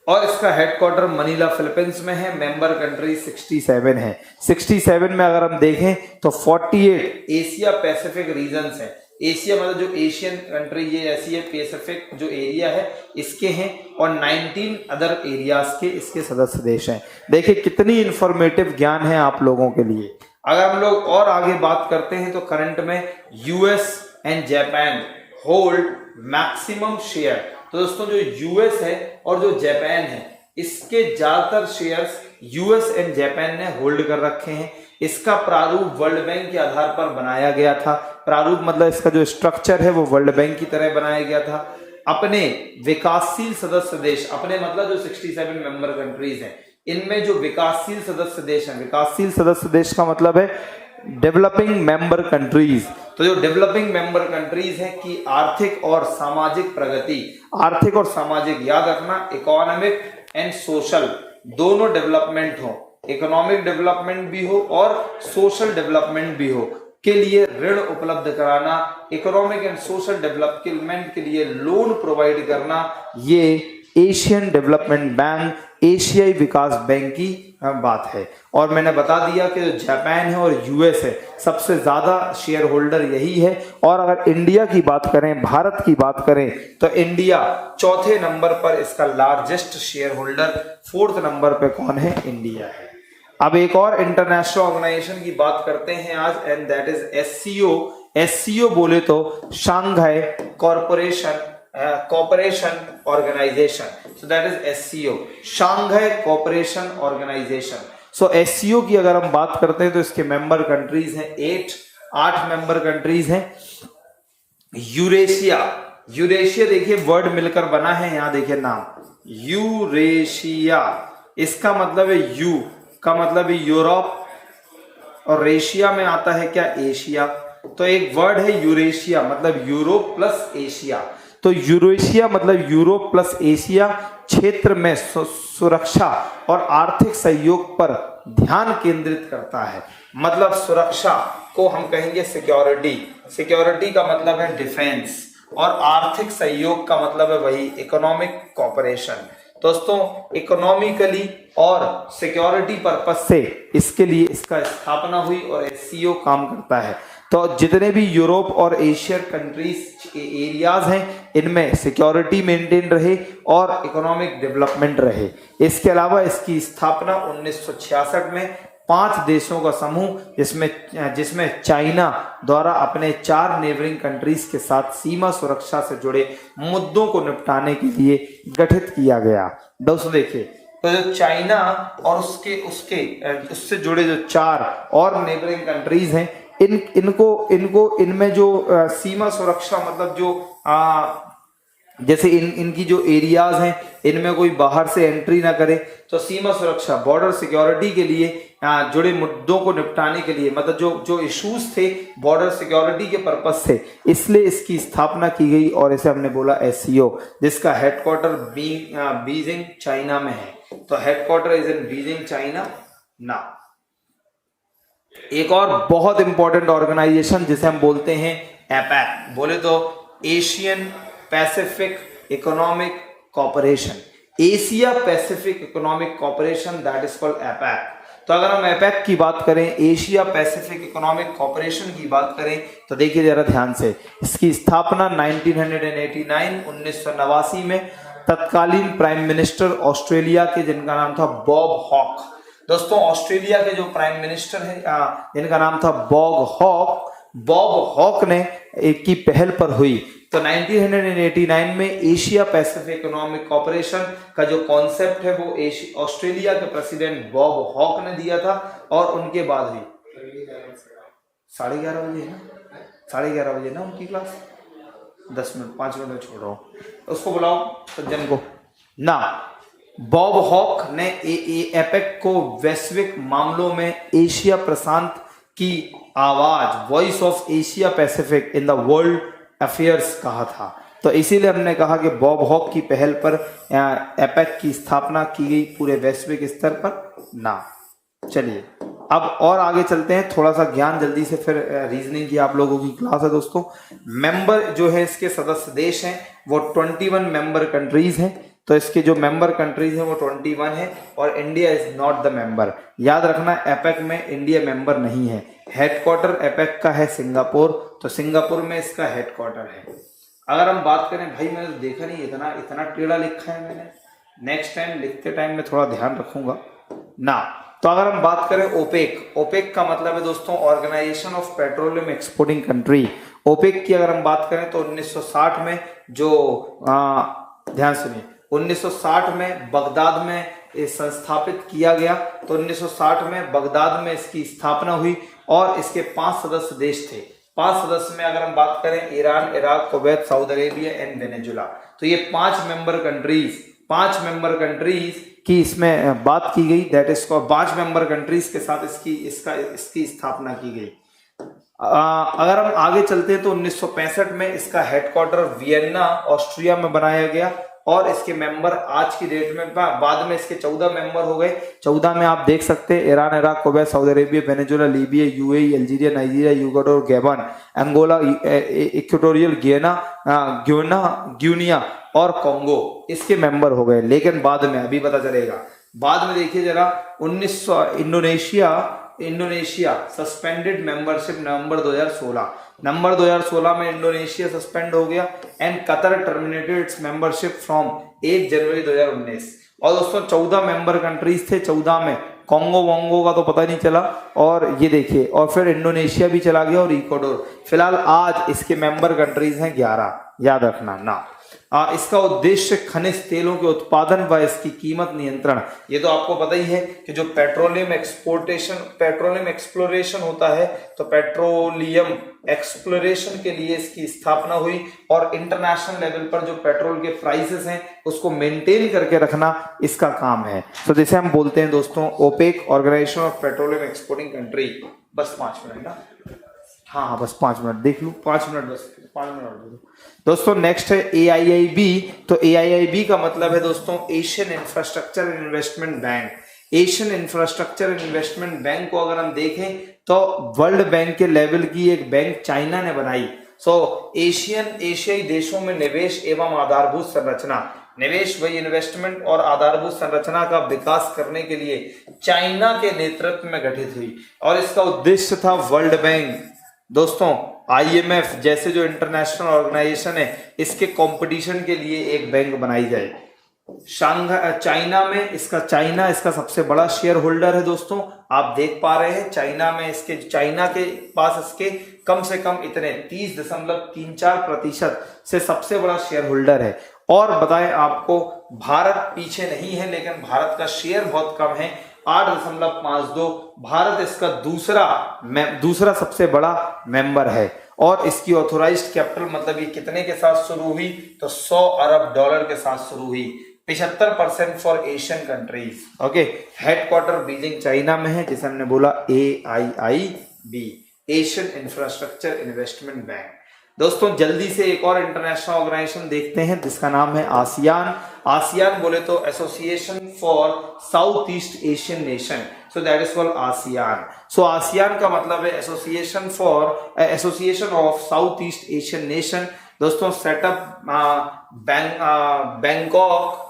और इसका हेडक्वार्टर मनीला फिलीपींस में है। मेंबर कंट्री 67 है। 67 में अगर हम देखें तो 48 एशिया पैसिफिक रीजन्स हैं। एशिया मतलब जो एशियन कंट्री, ये ऐसी है, पैसिफिक जो एरिया है इसके हैं, और 19 अदर एरियाज के इसके सदस्य देश हैं। देखिए कितनी इंफॉर्मेटिव ज्ञान है आप लोगों के लिए। अगर हम लोग और आगे बात करते हैं तो करंट में US and Japan hold maximum share. तो दोस्तों जो यूएस है और जो जापान है, इसके ज्यादातर शेयर्स यूएस एंड जापान ने होल्ड कर रखे हैं। इसका प्रारूप वर्ल्ड बैंक के आधार पर बनाया गया था। प्रारूप मतलब इसका जो स्ट्रक्चर है वो वर्ल्ड बैंक की तरह बनाया गया था। अपने विकासशील सदस्य देश, अपने मतलब जो 67 मेंबर कंट्रीज हैं, इनमें जो विकासशील सदस्य देश हैं, विकासशील सदस्य देश का मतलब है डेवलपिंग मेंबर कंट्रीज। तो जो डेवलपिंग मेंबर कंट्रीज हैं की आर्थिक और सामाजिक प्रगति, आर्थिक और सामाजिक, याद रखना इकोनॉमिक एंड सोशल दोनों डेवलपमेंट हो, इकोनॉमिक डेवलपमेंट भी हो और सोशल डेवलपमेंट भी हो, के लिए ऋण उपलब्ध कराना, इकोनॉमिक एंड सोशल डेवलपमेंट के लिए लोन प्रोवाइड करना, ये एशियन डेवलपमेंट बैंक, एशियाई विकास बैंक की बात है। और मैंने बता दिया कि जो जापान है और यूएस है, सबसे ज्यादा शेयर होल्डर यही है। और अगर इंडिया की बात करें, भारत की बात करें, तो इंडिया चौथे नंबर पर इसका largest share holder, 4th number पे कौन है? इंडिया है। अब एक और इंटरनेशनल ऑर्गेनाइजेशन की बात करते हैं आज, and that is SCO. SCO बोले तो Shanghai Cooperation Organization, so that is SCO, Shanghai Cooperation Organization. So SCO की अगर हम बात करते हैं तो इसके मेंबर कंट्रीज हैं 8 मेंबर कंट्रीज हैं। यूरेशिया, यूरेशिया देखिए वर्ड मिलकर बना है, यहां देखिए नाम यूरेशिया, इसका मतलब है यू का मतलब है यूरोप, और रेशिया में आता है क्या? एशिया। तो एक वर्ड है यूरेशिया, मतलब यूरोप प्लस एशिया। तो यूरेशिया मतलब यूरोप प्लस एशिया क्षेत्र में सुरक्षा और आर्थिक सहयोग पर ध्यान केंद्रित करता है। मतलब सुरक्षा को हम कहेंगे सिक्योरिटी, सिक्योरिटी का मतलब है डिफेंस, और आर्थिक सहयोग का मतलब है वही इकोनॉमिक कोऑपरेशन। दोस्तों इकोनॉमिकली और सिक्योरिटी पर्पस से इसके लिए इसका स्थापना हुई और एससीओ काम करता है। तो जितने भी यूरोप और एशियन कंट्रीज के एरियाज हैं, इनमें सिक्योरिटी मेंटेन रहे और इकोनॉमिक डेवलपमेंट रहे। इसके अलावा इसकी स्थापना 1966 में 5 देशों का समूह, जिसमें चाइना द्वारा अपने 4 नेबरिंग कंट्रीज के साथ सीमा सुरक्षा से जुड़े मुद्दों को निपटाने के लिए गठित किया गया। दोस्तों देखिए, तो जो चाइना और उससे जुड़े जो 4 और नेबरिंग कंट्रीज हैं, इनमें जो सीमा सुरक्षा मतलब जो जैसे इनकी जो एरियाज हैं इनमें कोई बाहर से एंट्री ना करे, तो सीमा सुरक्षा बॉर्डर सिक्योरिटी के लिए जुड़े मुद्दों को निपटाने के लिए, मतलब जो इश्यूज थे बॉर्डर सिक्योरिटी के पर्पस से, इसलिए इसकी स्थापना की गई और इसे हमने बोला SCO, जिसका हेडक्वार्टर बीजिंग चाइना में है। तो headquarter is in Beijing China ना। एक और बहुत इंपॉर्टेंट ऑर्गेनाइजेशन जिसे हम बोलते हैं एपैक, बोले तो Asian Pacific economic corporation, Asia Pacific economic corporation, that is called APAC. तो अगर हम एपैक की बात करें, एशिया पैसिफिक इकोनॉमिक कॉर्पोरेशन की बात करें, तो देखिए जरा ध्यान से, इसकी स्थापना 1989 में तत्कालीन प्राइम मिनिस्टर ऑस्ट्रेलिया के, जिनका नाम था बॉब हॉक। दोस्तों ऑस्ट्रेलिया के जो प्राइम मिनिस्टर है जिनका नाम था बॉब हॉक ने की पहल पर हुई। तो 1989 में एशिया पैसिफिक इकोनॉमिक कॉर्पोरेशन का जो कॉन्सेप्ट है वो ऑस्ट्रेलिया के प्रेसिडेंट बॉब हॉक ने दिया था, और उनके बाद हुई 11:30 बजे ना, 11:30 बजे ना उनकी क्लास, 10 मिनट 5 मिनट में छोड़ रहा हूँ, उसको बुलाओ सज्जन को ना। बॉब हॉक ने एपेक को वैश्विक मामलों में एशिया प्रशांत की आवाज, voice of Asia Pacific in the world affairs कहा था। तो इसीलिए हमने कहा कि बॉब हॉक की पहल पर एपेक की स्थापना की गई पूरे वैश्विक स्तर पर ना। चलिए अब और आगे चलते हैं, थोड़ा सा ज्ञान जल्दी से, फिर रीजनिंग की आप लोगों की क्लास है दोस्तों। मेंबर जो है इसके सदस्य देश हैं वो 21 मेंबर कंट्रीज हैं। तो इसके जो मेंबर कंट्रीज हैं वो 21 है, और India is not the member. याद रखना एपेक में इंडिया मेंबर नहीं है। हेडक्वार्टर एपेक का है सिंगापुर, तो सिंगापुर में इसका हेडक्वार्टर है। अगर हम बात करें, भाई मैंने तो देखा नहीं, इतना टेढ़ा लिखा है मैंने, नेक्स्ट टाइम लिखते टाइम में थोड़ा ध्यान रखूंगा ना। तो अगर हम बात करें ओपेक का मतलब है दोस्तों Organization of Petroleum Exporting Country. OPEC की अगर हम बात करें तो 1960 में जो ध्यान सुनिए, 1960 में बगदाद में संस्थापित किया गया। तो 1960 में बगदाद में इसकी स्थापना हुई, और इसके 5 सदस्य देश थे। 5 सदस्य में अगर हम बात करें, Iran, Iraq, Kuwait, Saudi Arabia and Venezuela. तो ये 5 मेंबर कंट्रीज की इसमें बात की गई, दैट इज 5 मेंबर कंट्रीज के साथ इसकी स्थापना की गई। अगर हम आगे चलते हैं तो 1965 में इसका हेडक्वार्टर वियना ऑस्ट्रिया में बनाया गया, और इसके मेंबर आज की डेट में, बाद में इसके 14 मेंबर हो गए। 14 में आप देख सकते हैं Iran, Iraq, Kuwait, Saudi Arabia, Venezuela, Libya, UAE, Algeria, Nigeria, Ecuador, Gabon, Angola, Equatorial Guinea और कॉन्गो इसके मेंबर हो गए। लेकिन बाद में, अभी पता चलेगा, बाद में देखिए जरा, इंडोनेशिया सस्पेंडेड मेंबरशिप नवंबर 2016 में इंडोनेशिया सस्पेंड हो गया, and Qatar terminated it's membership from 1 जनवरी 2019। और दोस्तों 14 मेंबर कंट्रीज थे, 14 में कॉन्गो वोंगो का तो पता नहीं चला, और ये देखिए, और फिर इंडोनेशिया भी चला गया और इक्वाडोर। फिलहाल आज इसके मेंबर कंट्रीज हैं 11, याद रखना ना। इसका उद्देश्य खनिज तेलों के उत्पादन व इसकी कीमत नियंत्रण। ये तो आपको पता ही है कि जो पेट्रोलियम एक्सप्लोरेशन होता है, तो पेट्रोलियम एक्सप्लोरेशन के लिए इसकी स्थापना हुई, और इंटरनेशनल लेवल पर जो पेट्रोल के प्राइसेस हैं उसको मेंटेन करके रखना इसका काम है। तो जैसे हम बोलते हैं दोस्तों OPEC, Organization of Petroleum Exporting Country. बस 5 मिनट ना, हाँ बस 5 मिनट देख लूँ, 5 मिनट बस, 5 मिनट दोस्तों। नेक्स्ट है AIIB। तो AIIB का मतलब है दोस्तों Asian infrastructure investment bank. Asian infrastructure investment bank को अगर हम देखें तो वर्ल्ड बैंक के लेवल की एक बैंक चाइना ने बनाई। एशियाई देशों में निवेश एवं आधारभूत संरचना, निवेश वही इन्वेस्टमेंट और आधारभूत संरचना का विकास करने के लिए चाइना के नेतृत्व में गठित हुई, और इसका उद्देश्य था वर्ल्ड बैंक दोस्तों, IMF जैसे जो इंटरनेशनल ऑर्गेनाइजेशन है इसके कंपटीशन के लिए एक बैंक बनाई जाए। चाइना में चाइना इसका सबसे बड़ा शेयर होल्डर है दोस्तों, आप देख पा रहे हैं चाइना के पास इसके कम से कम इतने 30.34% से सबसे बड़ा शेयर होल्डर है। और बताएं आपको, भारत पीछे नहीं है, लेकिन भारत का शेयर बहुत कम है, 8.52। भारत इसका दूसरा सबसे बड़ा मेंबर है। और इसकी ऑथोराइज्ड कैपिटल मतलब ये कितने के साथ शुरू हुई, तो $100 अरब के साथ शुरू हुई। 75% for Asian countries. Okay, headquarter Beijing China में है, जिसे हमने बोला AIIB, Asian infrastructure investment bank. दोस्तों जल्दी से एक और इंटरनेशनल ऑर्गेनाइजेशन देखते हैं जिसका नाम है आसियान। आसियान बोले तो association for south East Asian nation, so that is called ASEAN. So ASEAN का मतलब है association of south East Asian nation. दोस्तों सेटअप बैंकॉक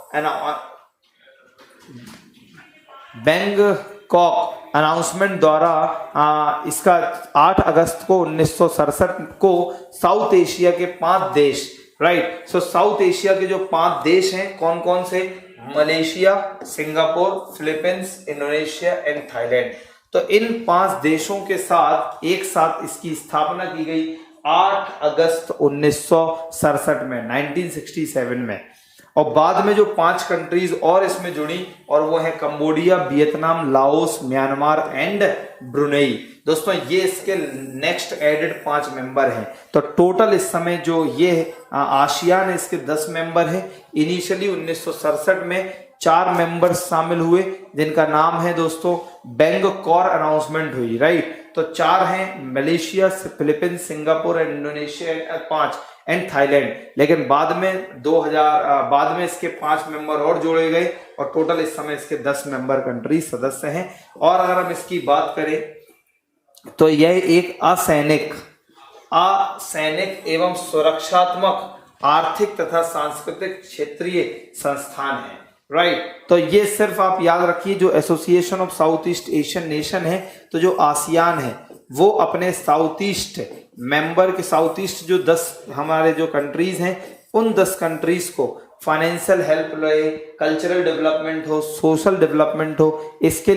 अनाउंसमेंट द्वारा इसका 8 अगस्त को 1967 को साउथ एशिया के 5 देश, राइट, सो साउथ एशिया के जो 5 देश हैं कौन कौन से, Malaysia, Singapore, Philippines, Indonesia and Thailand. तो इन 5 देशों के साथ एक साथ इसकी स्थापना की गई 8 अगस्त 1967 में, 1967 में। और बाद में जो 5 कंट्रीज और इसमें जुड़ी और वो है Cambodia, Vietnam, Laos, Myanmar and Brunei. दोस्तों ये इसके नेक्स्ट एडेड 5 मेंबर हैं। तो टोटल इस समय जो ये आसियान है इसके 10 मेंबर हैं। इनिशियली 1967 में 4 मेंबर्स शामिल हुए जिनका नाम है दोस्तों बैंकॉक अनाउंसमेंट हुई, राइट। तो 4 हैं Malaysia, Philippines, Singapore and Indonesia 5 and Thailand. लेकिन बाद में इसके 5 मेंबर और जोड़े गए और टोटल इस समय इसके 10 मेंबर कंट्री सदस्य हैं। और अगर हम इसकी बात करें तो यह एक असैनिक एवं सुरक्षात्मक, आर्थिक तथा सांस्कृतिक क्षेत्रीय संस्थान है, राइट। तो ये सिर्फ आप याद रखिए जो association of south East Asian nation है, तो जो आसियान है वो अपने साउथ ईस्ट मेंबर के साउथ ईस्ट जो 10 हमारे जो कंट्रीज हैं उन 10 कंट्रीज को फाइनेंशियल हेल्प ले, कल्चरल डेवलपमेंट हो, सोशल डेवलपमेंट हो, इसके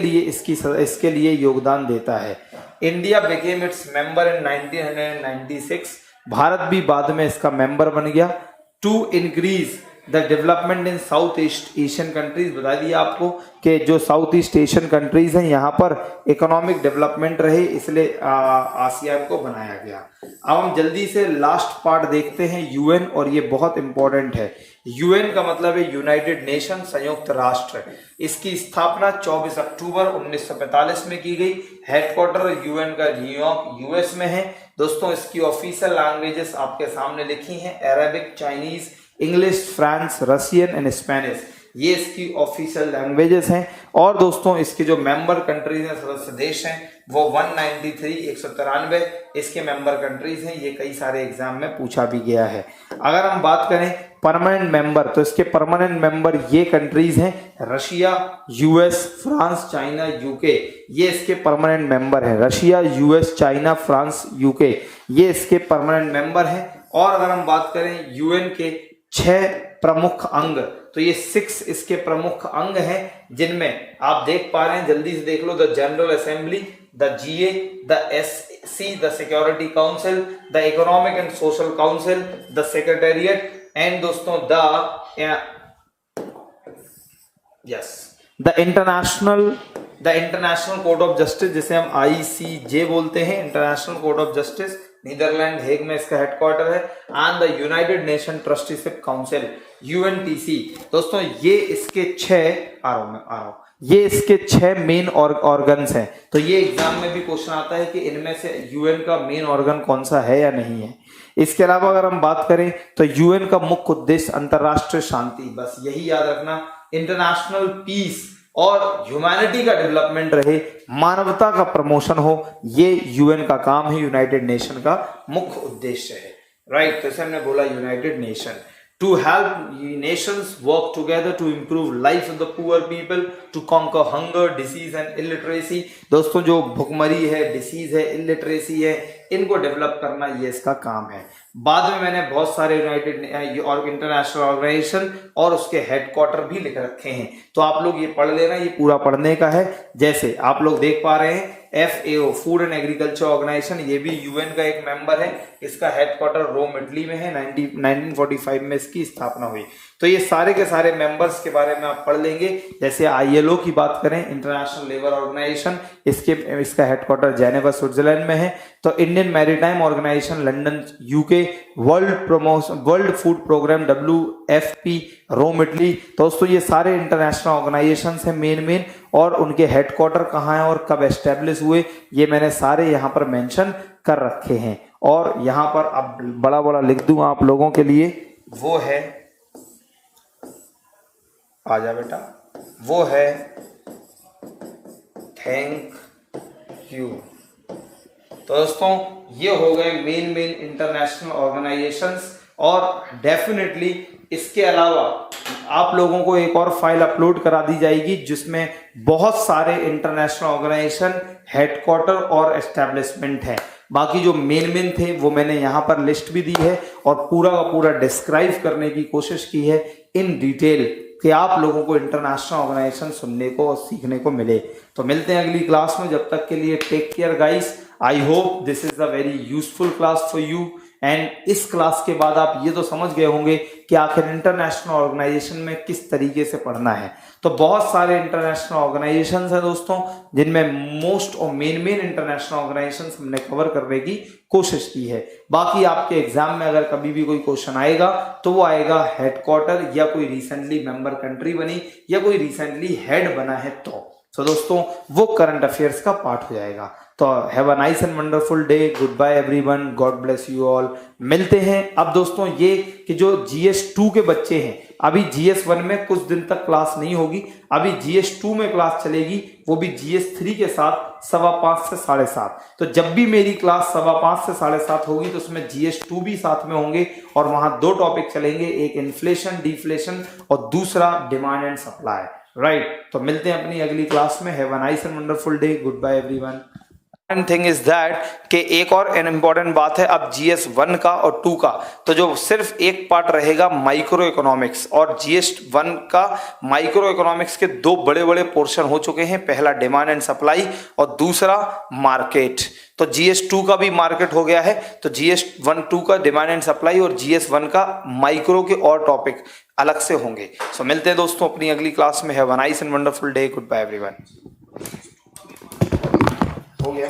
लिए योगदान देता है। India became its member in 1996। भारत भी बाद में इसका मेंबर बन गया। To increase the development in South East Asian countries, बता दिया आपको कि जो साउथ ईस्ट एशियन कंट्रीज हैं यहाँ पर इकोनॉमिक डेवलपमेंट रहे, इसलिए आसियान को बनाया गया। अब हम जल्दी से लास्ट पार्ट देखते हैं यूएन, और ये बहुत इंपॉर्टेंट है। यूएन का मतलब है यूनाइटेड नेशन, संयुक्त राष्ट्र। इसकी स्थापना 24 अक्टूबर 1945 में की गई। हेडक्वार्टर यूएन का न्यूयॉर्क यूएस में है। दोस्तों इसकी ऑफिशियल लैंग्वेजेस आपके सामने लिखी हैं, Arabic, Chinese, English, France, Russian and Spanish, ये इसकी ऑफिशियल लैंग्वेजेस हैं। और दोस्तों इसके जो मेंबर कंट्रीज हैं, सदस्य देश हैं, वो 193 इसके मेंबर कंट्रीज हैं। ये कई सारे एग्जाम में पूछा भी गया है। अगर हम बात करें परमानेंट मेंबर, तो इसके परमानेंट मेंबर ये कंट्रीज हैं, Russia, US, France, China, UK, ये इसके परमानेंट मेंबर हैं। Russia, US, China, France, UK, ये इसके परमानेंट मेंबर हैं। और अगर हम बात करें यूएन के 6 प्रमुख अंग, तो ये 6 इसके प्रमुख अंग हैं, जिनमें आप देख पा रहे हैं, जल्दी से देख लो, the General Assembly, the GA, the SC, the Security Council, the Economic and Social Council, the Secretariat and दोस्तों the International Court of Justice, जिसे हम ICJ बोलते हैं, International Court of Justice, Netherlands Hague में इसका हेडक्वार्टर है। And the United Nation Trusteeship Council, UNTC। दोस्तों ये इसके 6 मेन ऑर्गन्स हैं। तो ये एग्जाम में भी क्वेश्चन आता है कि इनमें से यूएन का मेन ऑर्गन कौन सा है या नहीं है। इसके अलावा अगर हम बात करें तो यूएन का मुख्य उद्देश्य अंतरराष्ट्रीय शांति, बस यही याद रखना, इंटरनेशनल पीस और ह्यूमैनिटी का डेवलपमेंट रहे, मानवता का प्रमोशन हो, ये यूएन का काम है, यूनाइटेड नेशन का मुख्य उद्देश्य है, राइट। तो इसे हमने बोला United nation. To help nations work together to improve life of the poor people, to conquer hunger, disease and illiteracy। दोस्तों जो भुखमरी है, डिसीज है, इलिटरेसी है, इनको डेवलप करना ये इसका काम है। बाद में मैंने बहुत सारे यूनाइटेड और इंटरनेशनल ऑर्गेनाइजेशन और उसके हेडक्वार्टर भी लिख रखे हैं, तो आप लोग ये पढ़ लेना, ये पूरा पढ़ने का है। जैसे आप लोग देख पा रहे हैं FAO, food and agriculture organization, ये भी यूएन का एक मेंबर है। इसका हेडक्वार्टर रोम इटली में है। 1945 में इसकी स्थापना हुई। तो ये सारे के सारे मेंबर्स के बारे में आप पढ़ लेंगे। जैसे ILO की बात करें, इंटरनेशनल लेबर ऑर्गेनाइजेशन, इसका हेडक्वार्टर जेनेवा स्विट्जरलैंड में है। तो Indian Maritime Organization London UK, World Food Programme WFP Rome Italy. तो दोस्तों ये सारे इंटरनेशनल ऑर्गेनाइजेशन हैं मेन, और उनके हेडक्वार्टर कहाँ हैं और कब एस्टेब्लिश हुए ये मैंने सारे यहाँ पर मेंशन कर रखे हैं। और यहाँ पर अब बड़ा बड़ा लिख दूं आप लोगों के लिए, वो है, आजा बेटा, वो है थैंक यू। तो दोस्तों ये हो गए मेन इंटरनेशनल ऑर्गेनाइजेशंस। और डेफिनेटली इसके अलावा आप लोगों को एक और फाइल अपलोड करा दी जाएगी जिसमें बहुत सारे इंटरनेशनल ऑर्गेनाइजेशन हेडक्वार्टर और एस्टेब्लिशमेंट है। बाकी जो मेन थे वो मैंने यहाँ पर लिस्ट भी दी है और पूरा का पूरा डिस्क्राइब करने की कोशिश की है इन डिटेल कि आप लोगों को इंटरनेशनल ऑर्गेनाइजेशन सुनने को और सीखने को मिले। तो मिलते हैं अगली क्लास में, जब तक के लिए take care guys. I hope this is a very useful class for you. And इस क्लास के बाद आप ये तो समझ गए होंगे कि आखिर इंटरनेशनल ऑर्गेनाइजेशन में किस तरीके से पढ़ना है। तो बहुत सारे इंटरनेशनल ऑर्गेनाइजेशंस हैं दोस्तों, जिनमें मोस्ट और मेन इंटरनेशनल ऑर्गेनाइजेशंस हमने कवर करने की कोशिश की है। बाकी आपके एग्जाम में अगर कभी भी कोई क्वेश्चन आएगा तो वो आएगा हेडक्वार्टर या कोई रिसेंटली मेंबर कंट्री बनी या कोई रिसेंटली हेड बना है तो दोस्तों वो करंट अफेयर्स का पार्ट हो जाएगा। तो have a nice and wonderful day, good bye everyone, God bless you all. मिलते हैं। अब दोस्तों ये कि जो GS2 के बच्चे हैं, अभी GS1 में कुछ दिन तक क्लास नहीं होगी, अभी GS2 में क्लास चलेगी, वो भी GS3 के साथ 5:15 से 7:30। तो जब भी मेरी क्लास 5:15 से 7:30 होगी तो उसमें GS2 भी साथ में होंगे और वहां 2 टॉपिक चलेंगे, एक इन्फ्लेशन डिफ्लेशन और दूसरा डिमांड एंड सप्लाई। राइट, तो मिलते हैं अपनी अगली क्लास में। Have a nice and wonderful day, good bye everyone. Thing is that कि एक और इम्पॉर्टेंट बात है अब GS1 का और 2 का, तो जो सिर्फ एक पार्ट रहेगा माइक्रो इकोनॉमिक्स, और GS1 का माइक्रो इकोनॉमिक्स के 2 बड़े बड़े पोर्शन हो चुके हैं, पहला डिमांड एंड सप्लाई और दूसरा मार्केट। तो GS2 का भी मार्केट हो गया है, तो GS1-2 का डिमांड एंड सप्लाई और GS1 का माइक्रो के और टॉपिक अलग से होंगे। सो मिलते हैं दोस्तों अपनी अगली क्लास में। Have a nice and wonderful day, good bye everyone. हो गया।